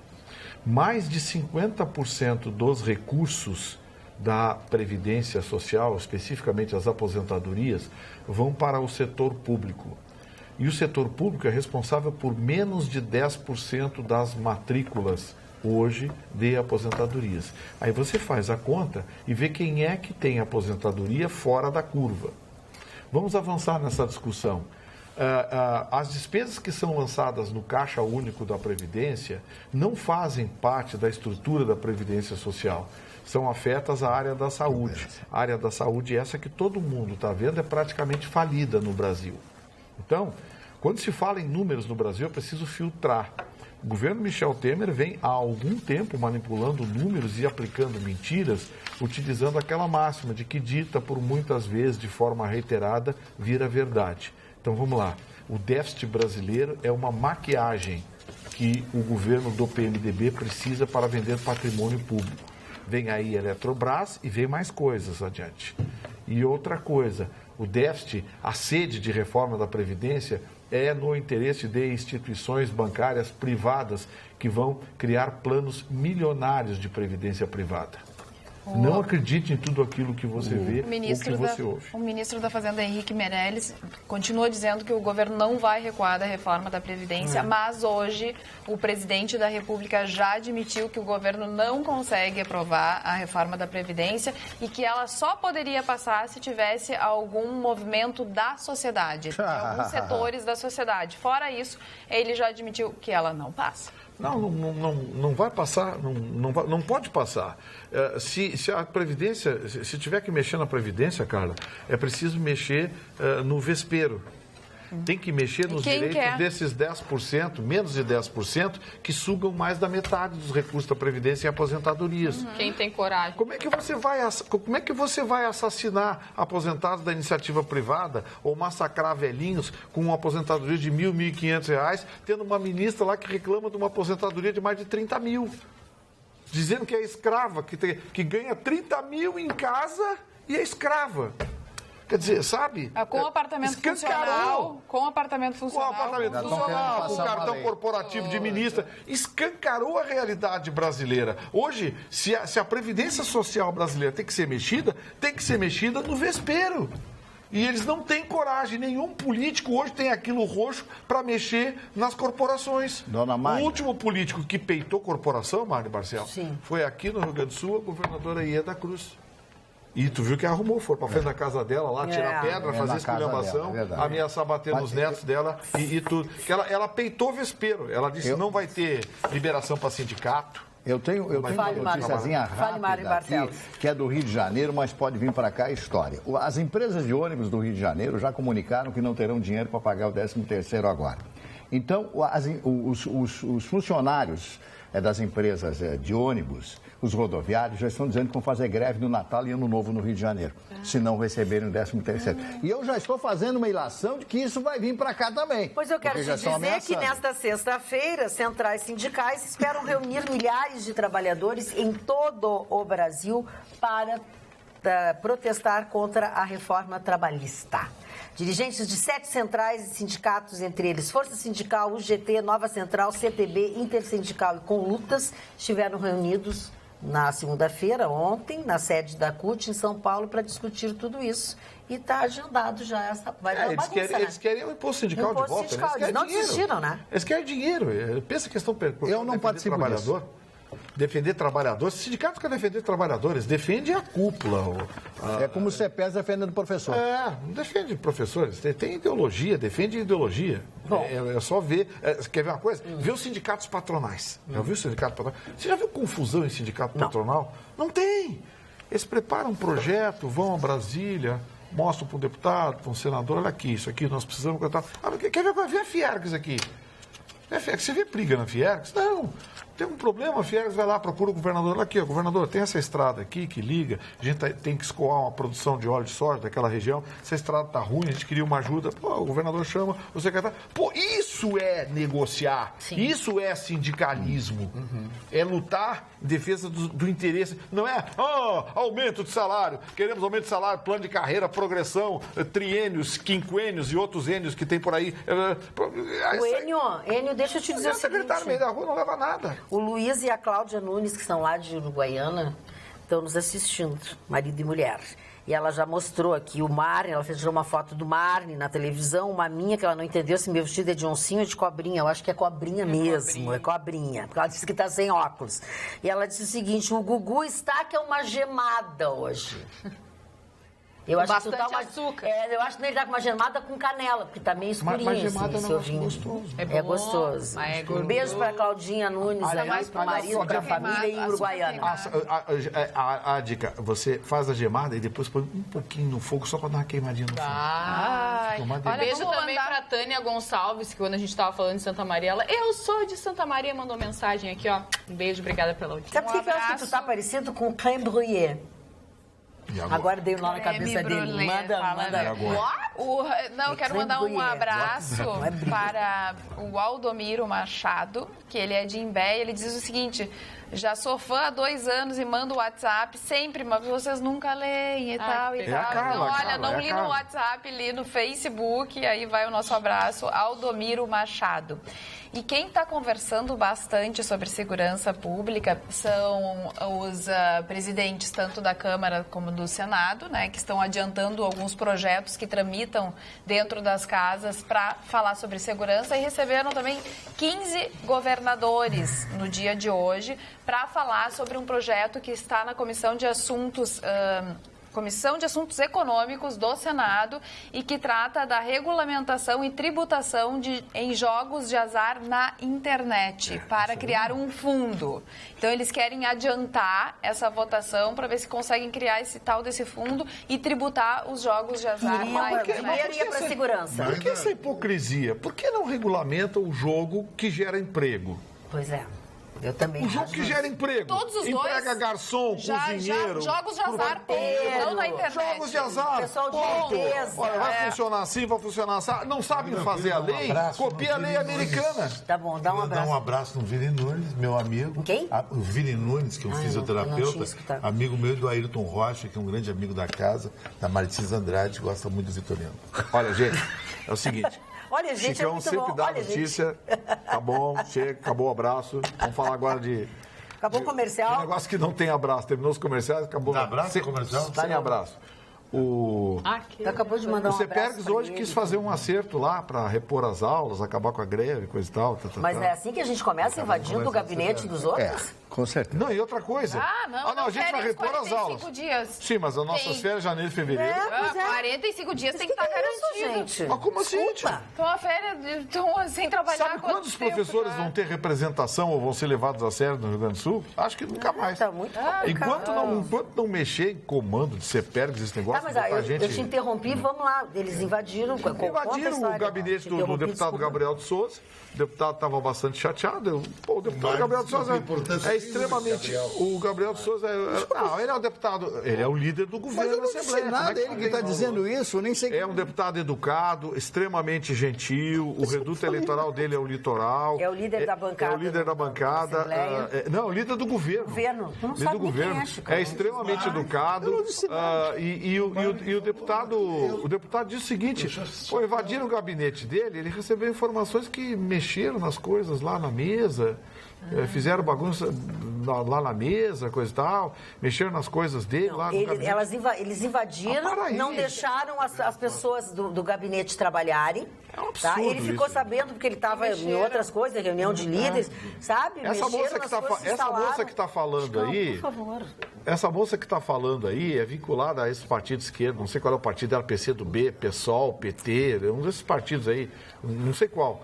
Mais de 50% dos recursos da Previdência Social, especificamente as aposentadorias, vão para o setor público. E o setor público é responsável por menos de 10% das matrículas hoje de aposentadorias. Aí você faz a conta e vê quem é que tem aposentadoria fora da curva. Vamos avançar nessa discussão. As despesas que são lançadas no Caixa Único da Previdência não fazem parte da estrutura da Previdência Social. São afetas à área da saúde. A área da saúde, essa que todo mundo está vendo, é praticamente falida no Brasil. Então, quando se fala em números no Brasil, é preciso filtrar. O governo Michel Temer vem há algum tempo manipulando números e aplicando mentiras, utilizando aquela máxima de que dita por muitas vezes, de forma reiterada, vira verdade. Então vamos lá. O déficit brasileiro é uma maquiagem que o governo do PMDB precisa para vender patrimônio público. Vem aí a Eletrobras e vem mais coisas adiante. E outra coisa, o déficit, a sede de reforma da Previdência é no interesse de instituições bancárias privadas que vão criar planos milionários de previdência privada. Não acredite em tudo aquilo que você vê ou que você ouve. O ministro da Fazenda, Henrique Meirelles, continua dizendo que o governo não vai recuar da reforma da Previdência, mas hoje o presidente da República já admitiu que o governo não consegue aprovar a reforma da Previdência e que ela só poderia passar se tivesse algum movimento da sociedade, de alguns setores da sociedade. Fora isso, ele já admitiu que ela não passa. Não vai passar, não pode passar. Se a Previdência, se tiver que mexer na Previdência, Carla, é preciso mexer no vespeiro. Tem que mexer nos direitos desses 10%, menos de 10%, que sugam mais da metade dos recursos da Previdência em aposentadorias. Quem tem coragem? Como é que você vai assassinar aposentados da iniciativa privada ou massacrar velhinhos com uma aposentadoria de R$ 1.000, R$ 1.500, tendo uma ministra lá que reclama de uma aposentadoria de mais de 30 mil? Dizendo que é escrava, que ganha 30 mil em casa e é escrava. Quer dizer, sabe? Com apartamento funcional. Com apartamento funcional. Com apartamento funcional, com cartão corporativo de ministra. Escancarou a realidade brasileira. Hoje, se a Previdência Social brasileira tem que ser mexida no vespeiro. E eles não têm coragem. Nenhum político hoje tem aquilo roxo para mexer nas corporações. Dona Mari. O último político que peitou corporação, Mário Barcel, foi aqui no Rio Grande do Sul, a governadora Ieda Cruz. E tu viu que arrumou, foi pra frente da casa dela lá, tirar pedra, fazer esculhambação, ameaçar bater nos netos dela e tudo. Ela peitou o vespeiro. Ela disse não vai ter liberação para sindicato. Eu tenho uma noticiazinha rápida aqui, que é do Rio de Janeiro, mas pode vir para cá a história. As empresas de ônibus do Rio de Janeiro já comunicaram que não terão dinheiro para pagar o 13º agora. Então, os funcionários das empresas de ônibus, os rodoviários, já estão dizendo que vão fazer greve no Natal e Ano Novo no Rio de Janeiro, se não receberem o 13º. E eu já estou fazendo uma ilação de que isso vai vir para cá também. Pois eu quero te dizer que nesta sexta-feira, centrais sindicais esperam reunir milhares de trabalhadores em todo o Brasil para protestar contra a reforma trabalhista. Dirigentes de 7 centrais e sindicatos, entre eles Força Sindical, UGT, Nova Central, CTB, Intersindical e Conlutas, estiveram reunidos na segunda-feira, ontem, na sede da CUT, em São Paulo, para discutir tudo isso. E está agendado já. Vai dar uma bagunça, eles querem o imposto sindical de volta. Sindical. Eles não desistiram, né? Eles querem dinheiro. Pensa que estão eu não participo trabalhador. Defender trabalhadores. Os sindicatos querem defender trabalhadores. Defende a cúpula. É como o CEPES defendendo professor. Não defende professores. Tem ideologia, defende ideologia. É só ver. Quer ver uma coisa? Vê os sindicatos patronais. Já viu o sindicato patronal? Você já viu confusão em sindicato patronal? Não tem. Eles preparam um projeto, vão a Brasília, mostram para um deputado, para um senador, olha aqui, isso aqui nós precisamos... Quer ver? Vê a Fiergs aqui. Você vê briga na Fiergs? Não. Tem um problema, a Fiergs vai lá, procura o governador. Olha aqui, governador, tem essa estrada aqui que liga, a gente tem que escoar uma produção de óleo de soja daquela região, essa estrada está ruim, a gente queria uma ajuda. O governador chama o secretário. Isso é negociar, isso é sindicalismo. É lutar em defesa do interesse. Não é, aumento de salário, queremos aumento de salário, plano de carreira, progressão, triênios, quinquênios e outros ênios que tem por aí. O Enio, deixa eu te dizer o seguinte. O secretário no meio da rua não leva nada. O Luiz e a Cláudia Nunes, que são lá de Uruguaiana, estão nos assistindo, marido e mulher. E ela já mostrou aqui o Marne, ela tirou uma foto do Marne na televisão, uma minha que ela não entendeu se meu vestido é de oncinho ou de cobrinha. Eu acho que é cobrinha mesmo, é cobrinha, porque ela disse que está sem óculos. E ela disse o seguinte, o Gugu está que é uma gemada hoje. Eu acho bastante que açúcar. Eu acho que ele tá com uma gemada com canela, porque tá meio escurinho. Mas gemada assim, não é gostoso. É gostoso. Um beijo pra Claudinha Nunes, pro marido, pra família e Uruguaiana. A dica, você faz a gemada e depois põe um pouquinho no fogo só pra dar uma queimadinha no fogo. Olha, beijo também pra Tânia Gonçalves, que quando a gente tava falando de Santa Maria, ela, eu sou de Santa Maria, mandou mensagem aqui, ó. Um beijo, obrigada pela audiência. Sabe por que eu acho que tu tá parecido com o creme brulee? Agora dei o nó na cabeça dele. Manda. Não, eu quero mandar um abraço para o Aldomiro Machado, que ele é de Imbé, e ele diz o seguinte: já sou fã há 2 anos e mando o WhatsApp sempre, mas vocês nunca leem e tal e tal. Carla, olha, não li no WhatsApp, li no Facebook, aí vai o nosso abraço, Aldomiro Machado. E quem está conversando bastante sobre segurança pública são os presidentes tanto da Câmara como do Senado, né, que estão adiantando alguns projetos que tramitam dentro das casas para falar sobre segurança, e receberam também 15 governadores no dia de hoje para falar sobre um projeto que está na Comissão de Assuntos Econômicos do Senado e que trata da regulamentação e tributação em jogos de azar na internet para criar um fundo. Então, eles querem adiantar essa votação para ver se conseguem criar esse tal desse fundo e tributar os jogos de azar na internet. Iria para segurança. Por que essa hipocrisia? Por que não regulamenta o jogo que gera emprego? Pois é. Eu também. O jogo que gera emprego. Todos os Emprega dois. garçom, cozinheiro. Jogos de azar, não na internet. Jogos de azar. Pessoal de limpeza. Olha, vai funcionar assim, vai funcionar assim. Não sabem fazer a lei? Copia a lei americana. Tá bom, dá um abraço. Dá um abraço no Vini Nunes, meu amigo. Quem? O Vini Nunes, que é um fisioterapeuta, amigo meu do Ayrton Rocha, que é um grande amigo da casa, da Martins Andrade, gosta muito do Vitoriano. Olha, gente, é o seguinte. Olha, gente, Chicão é muito sempre bom. dá Olha, notícia. Tá bom, chega, acabou o abraço. Vamos falar agora de... Acabou o comercial. Um negócio que não tem abraço. Terminou os comerciais, acabou. Dá abraço comercial? Sem abraço. Acabou de mandar um abraço. O CEPERGS hoje quis fazer um acerto lá para repor as aulas, acabar com a greve, coisa e tal. Mas é assim que a gente começa invadindo o gabinete dos outros? Com certeza. Não, e outra coisa. A gente vai repor as aulas. 45 dias. Sim, mas as nossas férias, janeiro e fevereiro. 45 dias tem que estar garantido. Gente. Mas como assim? Então a férias estão sem trabalhar. Sabe quando os professores vão ter representação ou vão ser levados a sério no Rio Grande do Sul? Acho que nunca mais. Tá muito Enquanto não mexer em comando de CEPERGS, esse negócio, eu te interrompi, vamos lá. Eles invadiram o gabinete do deputado Gabriel de Souza. O deputado estava bastante chateado. O deputado Gabriel de Souza é extremamente... O Gabriel de Souza ele é o deputado... Ele é o líder do governo da Assembleia. Não sei nada, ele que está dizendo isso, nem sei... É um deputado educado, extremamente gentil, o reduto eleitoral dele é o litoral. É o líder da bancada. É o líder da bancada. Não, o líder do governo. Não líder sabe do governo. É extremamente educado. E o deputado diz o seguinte, invadiram o gabinete dele, ele recebeu informações que mexeram nas coisas lá na mesa, fizeram bagunça lá na mesa, coisa e tal, mexeram nas coisas dele lá no gabinete. Eles invadiram, não deixaram as pessoas do gabinete trabalharem. É um absurdo. Ele ficou sabendo porque ele estava em outras coisas, reunião de líderes, sabe? Essa moça que está falando aí, por favor. Essa moça que está falando aí é vinculada a esse partido esquerdo, não sei qual é o partido dela, PCdoB, PSOL, PT, um desses partidos aí, não sei qual.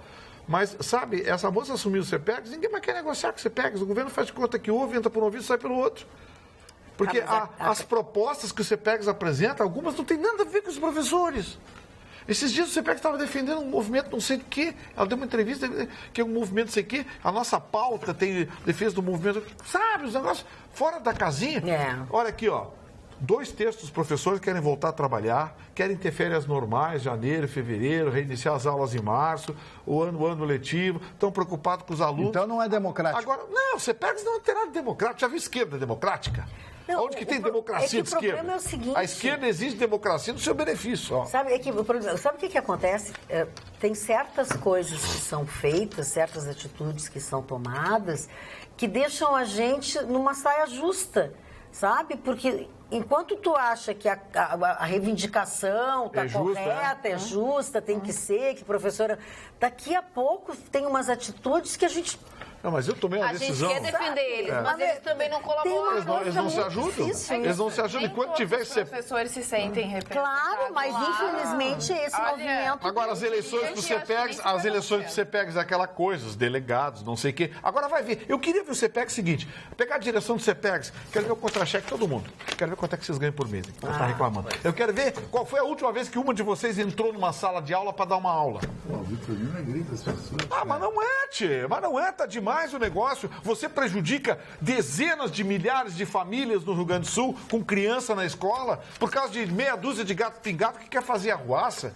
Mas, sabe, essa moça assumiu o CEPERGS, ninguém mais quer negociar com o CEPERGS, o governo faz de conta que ouve, entra por um ouvido e sai pelo outro. Porque as propostas que o CEPERGS apresenta, algumas não tem nada a ver com os professores. Esses dias o CEPERGS estava defendendo um movimento não sei do quê. Ela deu uma entrevista que é um movimento não sei o quê. A nossa pauta tem defesa do movimento. Sabe, os negócios fora da casinha. Olha aqui, ó. 2/3 dos professores querem voltar a trabalhar, querem ter férias normais, janeiro, fevereiro, reiniciar as aulas em março, o ano letivo, estão preocupados com os alunos. Então não é democrático. Agora, não, o CEPERGS não tem nada de democrático. Já viu esquerda democrática? Não, onde que tem democracia de esquerda? O problema é o seguinte... A esquerda exige democracia no seu benefício. Ó. Sabe o que acontece? Tem certas coisas que são feitas, certas atitudes que são tomadas, que deixam a gente numa saia justa, sabe? Porque enquanto tu acha que a reivindicação está correta, é justa, tem que ser, que professora... Daqui a pouco tem umas atitudes que a gente... Não, mas eu tomei uma decisão... A gente quer defender eles, mas eles também não colaboram. Eles não se ajudam. Eles não se ajudam. Enquanto tiver... Os professores se sentem representados. Claro, mas infelizmente esse movimento... Agora, as eleições do CEPERGS é aquela coisa, os delegados, não sei o quê. Agora vai ver. Eu queria ver o CEPERGS seguinte, pegar a direção do CEPERGS, quero ver o contra-cheque de todo mundo. Quero ver quanto é que vocês ganham por mês. Que tá reclamando. Eu quero ver qual foi a última vez que uma de vocês entrou numa sala de aula para dar uma aula. O Vitorino é grita as pessoas. Mas não é, tchê. Mas não é, tá demais o negócio. Você prejudica dezenas de milhares de famílias no Rio Grande do Sul com criança na escola por causa de meia dúzia de gato pingado que quer fazer arruaça.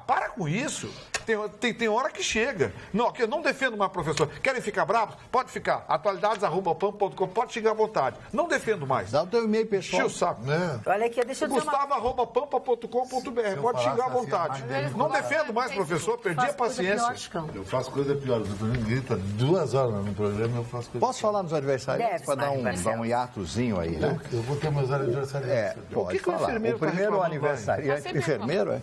Para com isso. Tem hora que chega. Não, que eu não defendo mais professor. Querem ficar bravos? Pode ficar. Atualidades@pam.com, pode xingar à vontade. Não defendo mais. Dá o teu e-mail, pessoal. Enche o saco. Olha aqui, deixa eu dizer Gustavo@pampa.com.br. Pode xingar à vontade. Não defendo mais professor, perdi a paciência. Eu faço coisa pior. O Vitorino grita 2 horas no programa, eu faço coisa Posso falar nos adversários? Para dar um hiatozinho aí, né? Eu vou ter meus adversários. Pode falar. O primeiro aniversariante... Enfermeiro, é?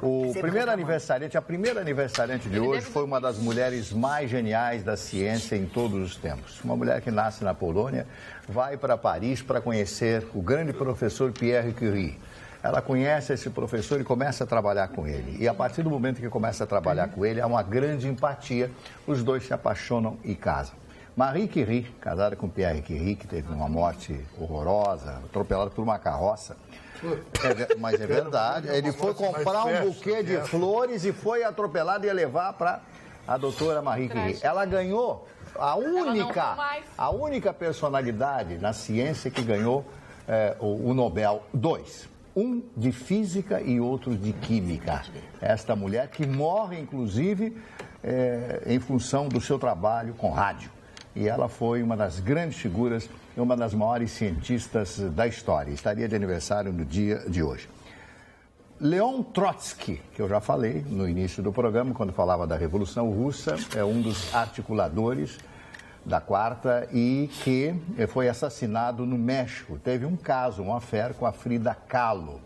O primeiro aniversariante, a primeira aniversariante de hoje foi uma das mulheres mais geniais da ciência em todos os tempos. Uma mulher que nasce na Polônia, vai para Paris para conhecer o grande professor Pierre Curie. Ela conhece esse professor e começa a trabalhar com ele. E a partir do momento que começa a trabalhar com ele, há uma grande empatia. Os dois se apaixonam e casam. Marie Curie, casada com Pierre Curie, que teve uma morte horrorosa, atropelada por uma carroça. Mas é verdade. Ele foi comprar um buquê de flores e foi atropelado e ia levar para a doutora Marie Curie. Ela ganhou a única personalidade na ciência que ganhou o Nobel. 2. Um de física e outro de química. Esta mulher que morre, inclusive, em função do seu trabalho com rádio. E ela foi uma das grandes figuras e uma das maiores cientistas da história. Estaria de aniversário no dia de hoje. Leon Trotsky, que eu já falei no início do programa, quando falava da Revolução Russa, é um dos articuladores da Quarta e que foi assassinado no México. Teve um caso, um affair com a Frida Kahlo.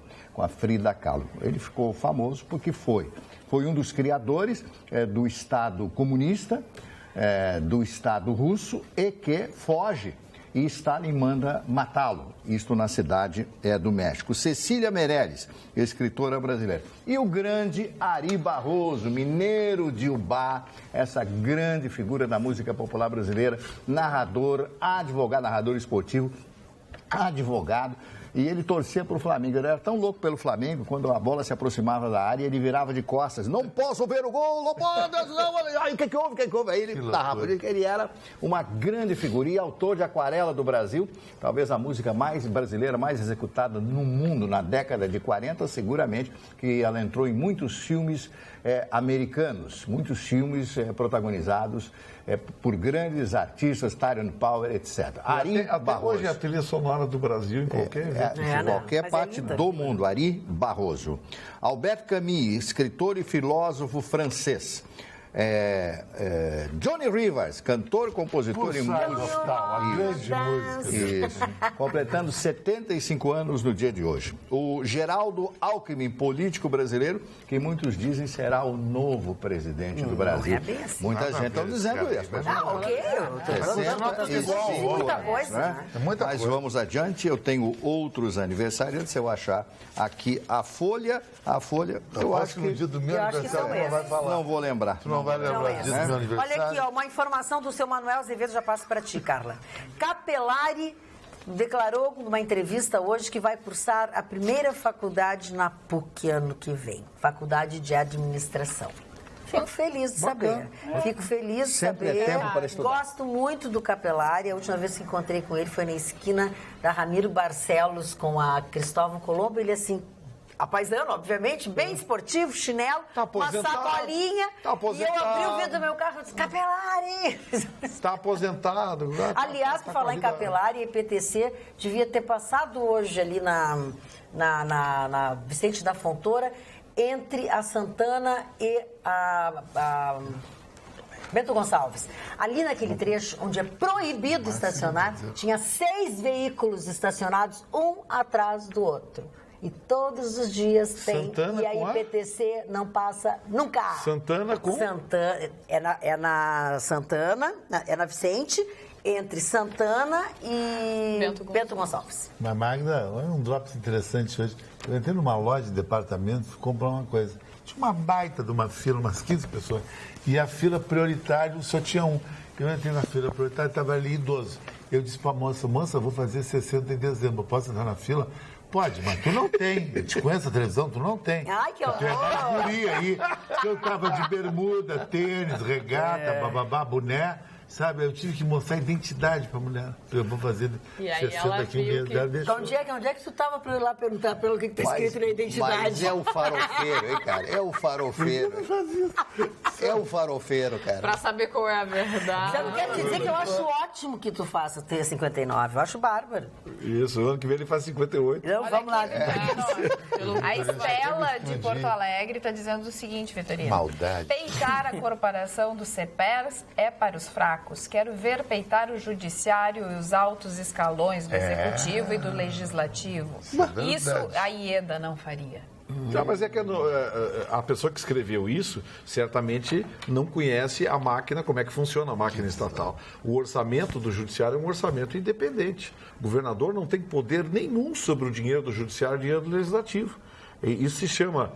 Ele ficou famoso porque foi um dos criadores do Estado comunista, do Estado russo e que foge e Stalin manda matá-lo. Isto na cidade do México. Cecília Meirelles, escritora brasileira. E o grande Ari Barroso, mineiro de Ubá, essa grande figura da música popular brasileira, narrador, advogado, narrador esportivo, advogado. E ele torcia para o Flamengo. Ele era tão louco pelo Flamengo, quando a bola se aproximava da área, ele virava de costas. Não posso ver o gol, não pode, não. Ai, o que houve? Aí ele narrava. Ele era uma grande figura e autor de Aquarela do Brasil, talvez a música mais brasileira, mais executada no mundo na década de 40, seguramente, que ela entrou em muitos filmes americanos, muitos filmes protagonizados por grandes artistas, Tyrone Power, etc. Até hoje a trilha sonora do Brasil em qualquer qualquer parte do mundo. Ari Barroso. Albert Camus, escritor e filósofo francês. Johnny Rivers, cantor, compositor e músico. A grande música. Isso. Completando 75 anos no dia de hoje. O Geraldo Alckmin, político brasileiro, que muitos dizem será o novo presidente do Brasil. É bem assim. Muita gente está dizendo isso. Muita coisa, né? Mas vamos adiante, eu tenho outros aniversariantes, se eu achar aqui a folha, eu acho que no dia do meu aniversário não vai falar. Não vou lembrar. Tu não vai lembrar disso do meu aniversário? Olha aqui, ó, uma informação do seu Manuel Azevedo, já passo para ti, Carla. Capelari declarou numa entrevista hoje que vai cursar a primeira faculdade na PUC ano que vem, Faculdade de Administração. Fico feliz de saber. Fico feliz de Sempre saber. é tempo para estudar. Gosto muito do Capelari. A última vez que encontrei com ele foi na esquina da Ramiro Barcelos com a Cristóvão Colombo. Ele assim, apaisano, obviamente, bem esportivo, chinelo, uma sacolinha. E eu abri o vidro do meu carro e disse, Capelari! Está aposentado. Aliás, por falar em Capelari, a EPTC devia ter passado hoje ali na Vicente da Fontoura, entre a Santana e a Bento Gonçalves. Ali naquele trecho onde é proibido estacionar, tinha 6 veículos estacionados, um atrás do outro. E todos os dias tem. Santana e a IPTC não passa nunca. Santana com? Santana, é na Santana, é na Vicente, entre Santana e Bento Gonçalves. Mas, Magda, olha um drops interessante hoje. Eu entrei numa loja de departamento e comprar uma coisa. Tinha uma baita de uma fila, umas 15 pessoas. E a fila prioritária só tinha um. Eu entrei na fila prioritária, estava ali idoso. Eu disse para a moça, eu vou fazer 60 em dezembro, posso entrar na fila? Pode, mas tu não tem. Eu te conheço a televisão, tu não tem. Ai, que horror! Tu é da guria aí. Eu tava de bermuda, tênis, regata, bababá, boné. Sabe, eu tive que mostrar identidade pra mulher. Eu vou fazer 60 aqui um mês. Onde é que tu tava pra eu ir lá perguntar pelo que tá escrito na identidade? Mas é o farofeiro, hein, cara? É o farofeiro. É o farofeiro, cara. Pra saber qual é a verdade. Já não quero dizer que eu acho ótimo que tu faça ter 59. Eu acho bárbaro. Isso, o ano que vem ele faz 58. Então, vamos lá. A Estela de Porto Alegre está dizendo o seguinte, Vitorino. Maldade. Peitar a corporação do CEPERS é para os fracos. Quero ver peitar o judiciário e os altos escalões do executivo e do legislativo. Isso a Ieda não faria. Não, mas é que a pessoa que escreveu isso certamente não conhece a máquina, como é que funciona a máquina estatal. O orçamento do judiciário é um orçamento independente. O governador não tem poder nenhum sobre o dinheiro do judiciário e o dinheiro do legislativo. Isso se chama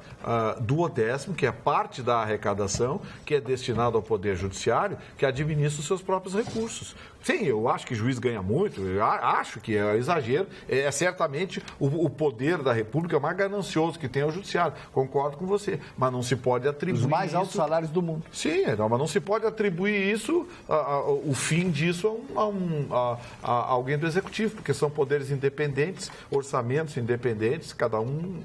duodécimo, que é parte da arrecadação, que é destinado ao Poder Judiciário, que administra os seus próprios recursos. Sim, eu acho que juiz ganha muito, eu acho que é exagero, é certamente o poder da República mais ganancioso que tem é o Judiciário, concordo com você, mas não se pode atribuir os mais altos isso... salários do mundo. Sim, mas não se pode atribuir isso, o fim disso a alguém do Executivo, porque são poderes independentes, orçamentos independentes, cada um...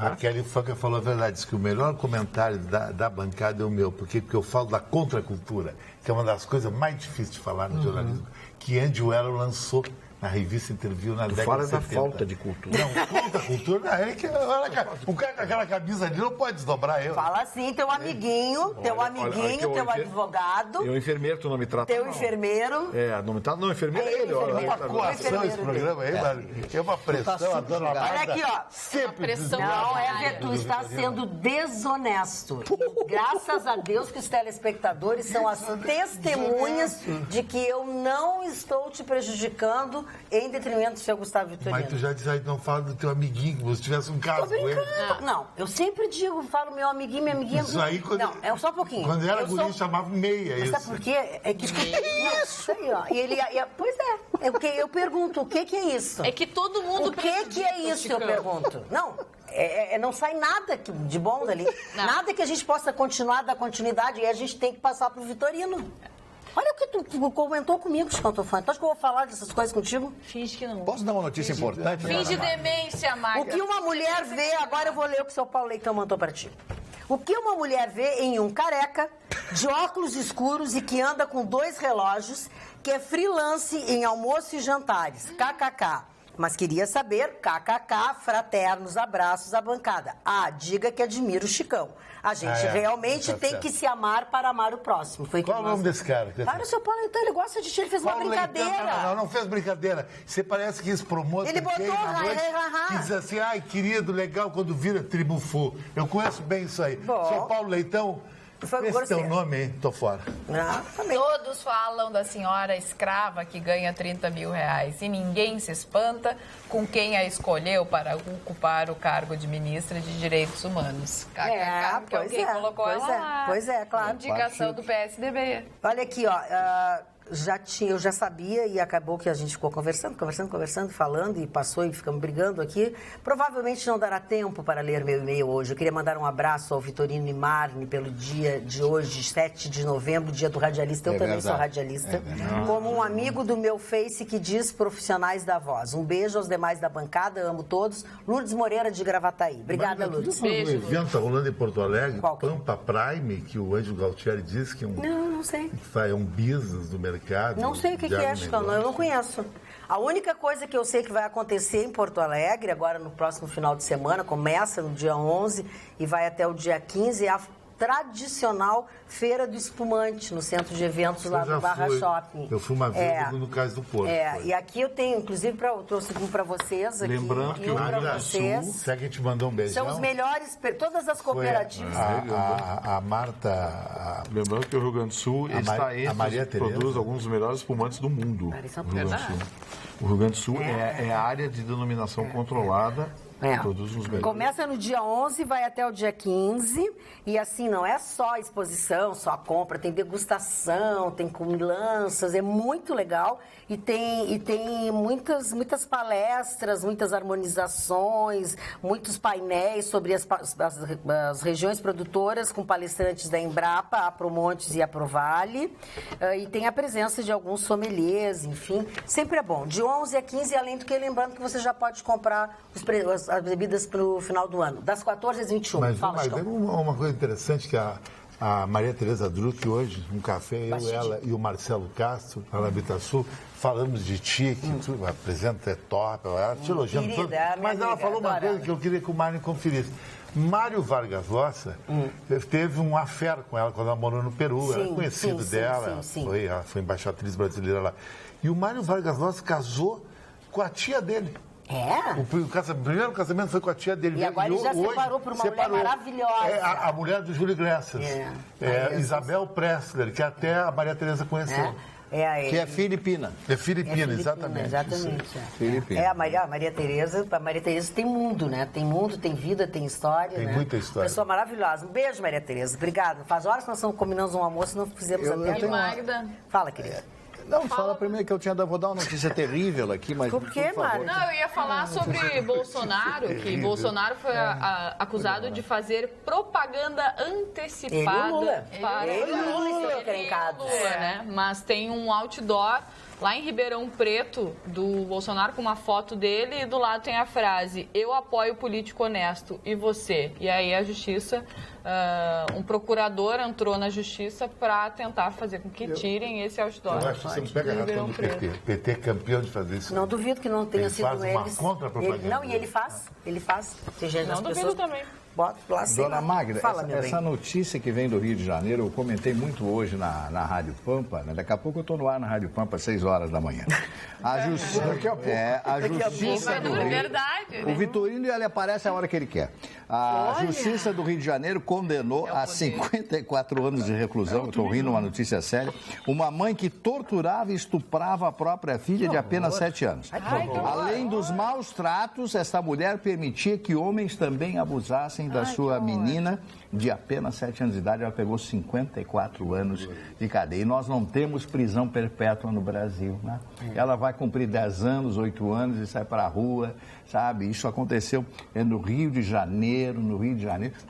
A Kelly Funker falou a verdade, disse que o melhor comentário da bancada é o meu, porque eu falo da contracultura, que é uma das coisas mais difíceis de falar no jornalismo, que Andy Weller lançou na revista Interview na década Fala de da 70. falta de cultura. Não, falta cultura. É que, olha, o cara com aquela camisa ali não pode desdobrar eu. Fala assim, teu amiguinho, teu advogado, Eu enfermeiro, tu não me trata teu mal. enfermeiro. Não me trata, não, enfermeiro é ele. É uma coação esse programa aí, mano. É uma pressão, a dona Olha Marta aqui, ó. sempre pressão. Não, tu está sendo desonesto. Graças a Deus que os telespectadores são as testemunhas de que eu não estou te prejudicando em detrimento do seu Gustavo Vitorino. Mas tu já disse aí, não fala do teu amiguinho, como se tivesse um caso com ele. Não, eu sempre digo, falo meu amiguinho, minha amiguinha. Isso aí quando... Não, é só um pouquinho. Quando era Eu guri, sou- chamava meia, Mas isso. sabe por quê? É que... Isso aí, ó. E ele... Pois é. Eu pergunto, o que é isso? É que todo mundo O que é isso, eu pergunto? Não, não sai nada de bom dali. Nada que a gente possa dar continuidade, e a gente tem que passar pro Vitorino. Olha o que tu comentou comigo, Chico Antofani. Tu acha que eu vou falar dessas coisas contigo? Finge que não. Posso dar uma notícia importante? Finge demência, Magda. O que uma mulher vê... Agora eu vou ler o que o seu Paulo Leitão mandou pra ti. O que uma mulher vê em um careca, de óculos escuros e que anda com 2 relógios, que é freelance em almoço e jantares. KKK. Mas queria saber, kkk, fraternos abraços à bancada. Diga que admira o Chicão. A gente realmente tá tem certo. que se amar para amar o próximo. Foi Qual é o nome desse cara? Para o seu Paulo Leitão, ele gosta de ti, ele fez uma Paulo Leitão, brincadeira. não fez brincadeira. Você parece que esse promotor Ele botou na noite ha. e diz assim, ai, querido, legal, quando vira tribufô. Eu conheço bem isso aí. Bom. Seu Paulo Leitão, Foi esse teu grosseiro. nome, hein? Tô fora. Também. Todos falam da senhora escrava que ganha 30 mil reais e ninguém se espanta com quem a escolheu para ocupar o cargo de ministra de Direitos Humanos. KKK, porque alguém colocou ela lá. Pois é, claro. Indicação do PSDB. Olha aqui, ó. Eu já sabia e acabou que a gente ficou conversando, falando e passou e ficamos brigando aqui. Provavelmente não dará tempo para ler meu e-mail hoje. Eu queria mandar um abraço ao Vitorino e Marne pelo dia de hoje, 7 de novembro, dia do radialista. Eu também sou radialista. Como um amigo do meu Face que diz profissionais da voz. Um beijo aos demais da bancada, amo todos. Lourdes Moreira de Gravataí. Obrigada, Lourdes. O evento tá rolando em Porto Alegre, Qual que é? Pampa Prime, que o Ângelo Galtieri disse que Não sei. é um business do mercado. Não sei o que é, Chicão, eu não conheço. A única coisa que eu sei que vai acontecer em Porto Alegre, agora no próximo final de semana, começa no dia 11 e vai até o dia 15, é a tradicional Feira do Espumante, no centro de eventos lá do Barra Shopping. Eu fui uma vez no Cais do Porto. E aqui eu tenho, inclusive, eu trouxe um para vocês aqui. Lembrando que o para Rio Grande do vocês. Sul, será que a gente mandou um beijão? São os melhores, todas as cooperativas. A Marta... Lembrando que o Rio Grande do Sul está entre Maria os que Tereza. produz alguns dos melhores espumantes do mundo. Isso é O Rio Grande do Sul. O Rio Grande do Sul é a área de denominação controlada. Produz os melhores. Começa no dia 11, vai até o dia 15. E assim, não é só exposição, só compra. Tem degustação, tem comilanças. É muito legal. E tem muitas palestras, muitas harmonizações, muitos painéis sobre as regiões produtoras com palestrantes da Embrapa, a Promontes e a Provale. E tem a presença de alguns sommeliers, enfim. Sempre é bom. De 11 a 15, além do que, lembrando que você já pode comprar as bebidas para o final do ano. Das 14 às 21. Mas Fala, tem uma coisa interessante que a Maria Tereza Druck hoje, num café, ela e o Marcelo Castro, lá na Bitaçu, falamos de ti, que tu apresenta, é top, ela te elogiando todo. Mas ela falou uma coisa que eu queria que o Mário conferisse. Mário Vargas Llosa teve um affair com ela quando ela morou no Peru, era conhecido dela, ela foi embaixatriz brasileira lá. E o Mário Vargas Llosa casou com a tia dele. O primeiro casamento foi com a tia dele. E agora ele já separou por uma mulher maravilhosa. A mulher do Júlio Iglesias. Isabel Pressler, que até a Maria Tereza conheceu. Que é filipina. É filipina, exatamente. Filipina. A Maria Tereza tem mundo, né? Tem mundo, tem vida, tem história. Tem muita história. Pessoa maravilhosa. Um beijo, Maria Tereza. Obrigada. Faz horas que nós combinamos um almoço e não fizemos até agora. Magda. Fala, querida. Não, fala primeiro que vou dar uma notícia terrível aqui, mas... Por quê, Mário? Não, eu ia falar sobre Bolsonaro, que Bolsonaro foi acusado de fazer propaganda antecipada. Ele e o Lula estão encrencados. Né? Mas tem um outdoor lá em Ribeirão Preto do Bolsonaro com uma foto dele e do lado tem a frase: eu apoio político honesto, e você? E aí a justiça um procurador entrou na justiça para tentar fazer com que tirem esse outdoor. Eu acho que você não pega a razão do PT. O PT é campeão de fazer isso. Não duvido que não tenha Ele sido faz uma eles. contra-propaganda. Não, e ele faz. Tem gente Não duvido também. Bota lá cima. Dona Magda, Fala, meu essa bem. notícia que vem do Rio de Janeiro, eu comentei muito hoje na Rádio Pampa, né? Daqui a pouco eu estou no ar na Rádio Pampa, às 6 horas da manhã. A Justiça do É Rio... verdade. O Vitorino, ele aparece a hora que ele quer. A Justiça do Rio de Janeiro condenou a 54 anos de reclusão, eu estou rindo, uma notícia séria, uma mãe que torturava e estuprava a própria filha de apenas 7 anos. Além dos maus tratos, esta mulher permitia que homens também abusassem da sua menina de apenas 7 anos de idade. Ela pegou 54 anos de cadeia. E nós não temos prisão perpétua no Brasil, né? Ela vai cumprir 10 anos, 8 anos e sai para a rua, sabe? Isso aconteceu no Rio de Janeiro,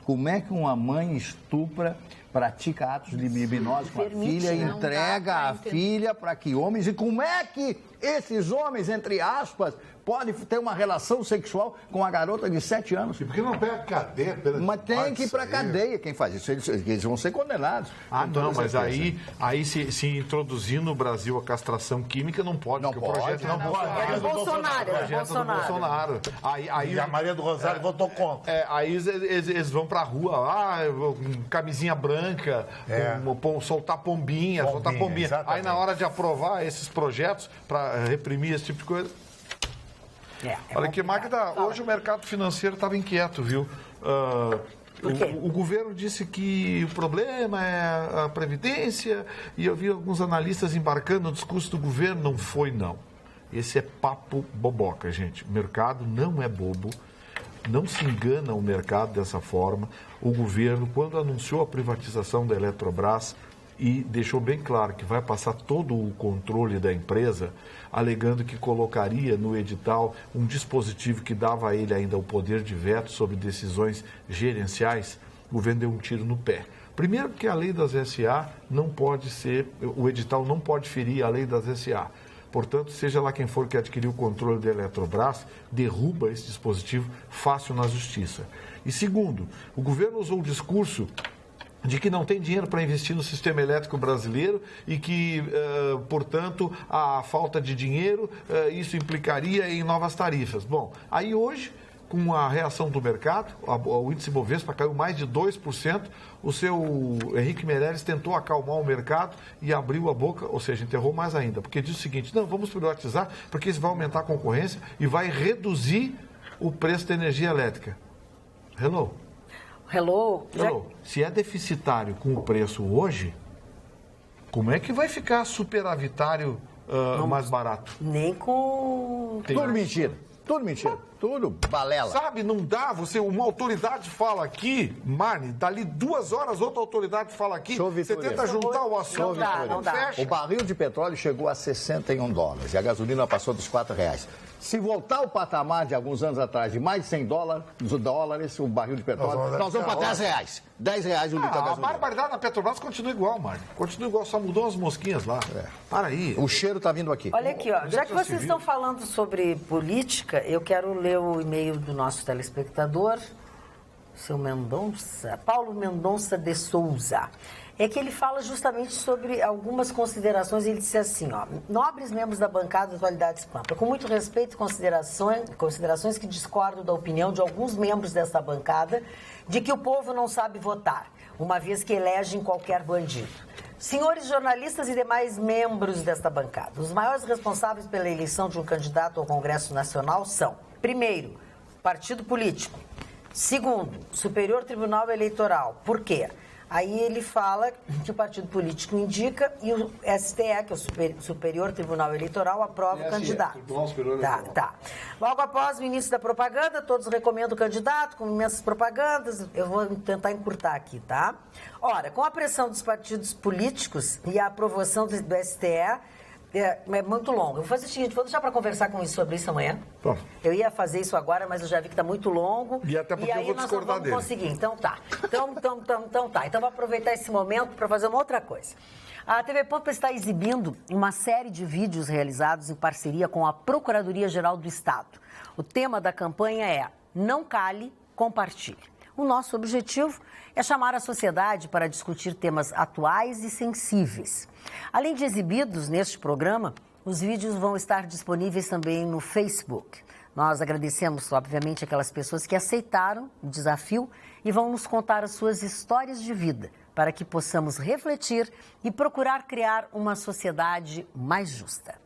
Como é que uma mãe estupra, pratica atos libidinosos com a filha, entrega a filha para que homens... E como é que esses homens, entre aspas, podem ter uma relação sexual com a garota de 7 anos? E por que não pega cadeia? Mas tem que ir para cadeia quem faz isso. Eles vão ser condenados. Não, mas aí se introduzir no Brasil a castração química não pode, porque o projeto não pode. É do Bolsonaro. E a Maria do Rosário votou contra. Aí eles vão pra rua lá, camisinha branca, soltar pombinha. Exatamente. Aí na hora de aprovar esses projetos para reprimir esse tipo de coisa... Olha aqui, Magda, hoje o mercado financeiro estava inquieto, viu? O governo disse que o problema é a Previdência e eu vi alguns analistas embarcando no discurso do governo. Não foi, não. Esse é papo boboca, gente. O mercado não é bobo. Não se engana o mercado dessa forma. O governo, quando anunciou a privatização da Eletrobras e deixou bem claro que vai passar todo o controle da empresa, alegando que colocaria no edital um dispositivo que dava a ele ainda o poder de veto sobre decisões gerenciais, o governo deu um tiro no pé. Primeiro porque a lei das SA não pode ser, o edital não pode ferir a lei das SA. Portanto, seja lá quem for que adquirir o controle da Eletrobras, derruba esse dispositivo fácil na justiça. E segundo, o governo usou o discurso de que não tem dinheiro para investir no sistema elétrico brasileiro e que, portanto, a falta de dinheiro, isso implicaria em novas tarifas. Bom, aí hoje, com a reação do mercado, o índice Bovespa caiu mais de 2%, o seu Henrique Meirelles tentou acalmar o mercado e abriu a boca, ou seja, enterrou mais ainda, porque diz o seguinte: não, vamos privatizar, porque isso vai aumentar a concorrência e vai reduzir o preço da energia elétrica. Hello. Se é deficitário com o preço hoje, como é que vai ficar superavitário mais barato? Nem com... Tudo mentira. Tudo balela. Sabe, não dá. Uma autoridade fala aqui, Marne, dali 2 horas outra autoridade fala aqui. Você tenta juntar o assunto. Não dá. O barril de petróleo chegou a $61 e a gasolina passou dos R$4. Se voltar ao patamar de alguns anos atrás de mais de $100, o barril de petróleo, nós vamos para R$10. R$10 o litro da gasolina. A barbaridade na Petrobras continua igual, Marne. Continua igual, só mudou as mosquinhas lá. Para aí. O cheiro está vindo aqui. Olha aqui, ó. Já que vocês estão falando sobre política, eu quero ler o e-mail do nosso telespectador, seu Mendonça, Paulo Mendonça de Souza. É que ele fala justamente sobre algumas considerações. Ele disse assim, ó: nobres membros da bancada da Atualidades Pampa, com muito respeito e considerações que discordam da opinião de alguns membros dessa bancada de que o povo não sabe votar, uma vez que elegem qualquer bandido. Senhores jornalistas e demais membros desta bancada, os maiores responsáveis pela eleição de um candidato ao Congresso Nacional são, primeiro, partido político, segundo, Superior Tribunal Eleitoral. Por quê? Aí ele fala que o partido político indica e o STE, que é o Superior Tribunal Eleitoral, aprova o candidato. Tá. Logo após o início da propaganda, todos recomendam o candidato com imensas propagandas. Eu vou tentar encurtar aqui, tá? Ora, com a pressão dos partidos políticos e a aprovação do STE, é muito longo. Eu vou fazer o seguinte, vou deixar para conversar sobre isso amanhã. Bom. Eu ia fazer isso agora, mas eu já vi que está muito longo. E até porque eu vou discordar dele. Conseguir. Então tá. Então vou aproveitar esse momento para fazer uma outra coisa. A TV Pampa está exibindo uma série de vídeos realizados em parceria com a Procuradoria-Geral do Estado. O tema da campanha é Não Cale, Compartilhe. O nosso objetivo é chamar a sociedade para discutir temas atuais e sensíveis. Além de exibidos neste programa, os vídeos vão estar disponíveis também no Facebook. Nós agradecemos, obviamente, aquelas pessoas que aceitaram o desafio e vão nos contar as suas histórias de vida, para que possamos refletir e procurar criar uma sociedade mais justa.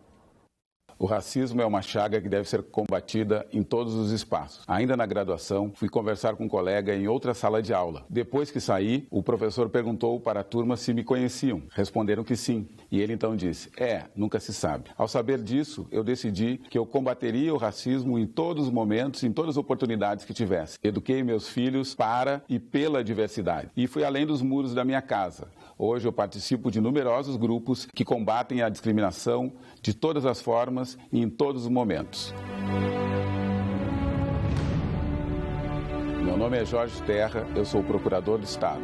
O racismo é uma chaga que deve ser combatida em todos os espaços. Ainda na graduação, fui conversar com um colega em outra sala de aula. Depois que saí, o professor perguntou para a turma se me conheciam. Responderam que sim. E ele então disse, nunca se sabe. Ao saber disso, eu decidi que eu combateria o racismo em todos os momentos, em todas as oportunidades que tivesse. Eduquei meus filhos para e pela diversidade. E fui além dos muros da minha casa. Hoje eu participo de numerosos grupos que combatem a discriminação de todas as formas e em todos os momentos. Meu nome é Jorge Terra, eu sou procurador do Estado.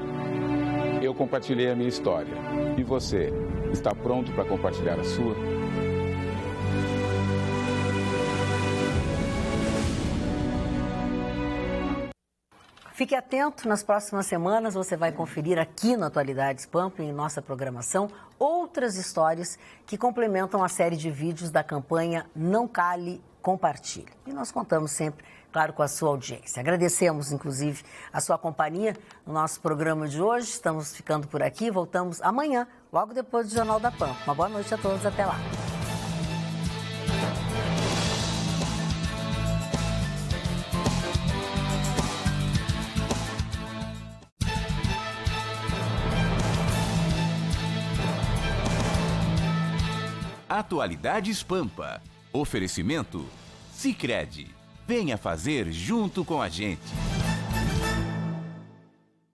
Eu compartilhei a minha história. E você, está pronto para compartilhar a sua? Fique atento, nas próximas semanas você vai conferir aqui no Atualidades Pampa, em nossa programação, outras histórias que complementam a série de vídeos da campanha Não Cale, Compartilhe. E nós contamos sempre, claro, com a sua audiência. Agradecemos, inclusive, a sua companhia no nosso programa de hoje. Estamos ficando por aqui, voltamos amanhã, logo depois do Jornal da Pampa. Uma boa noite a todos, até lá. Atualidades Pampa. Oferecimento Sicredi. Venha fazer junto com a gente.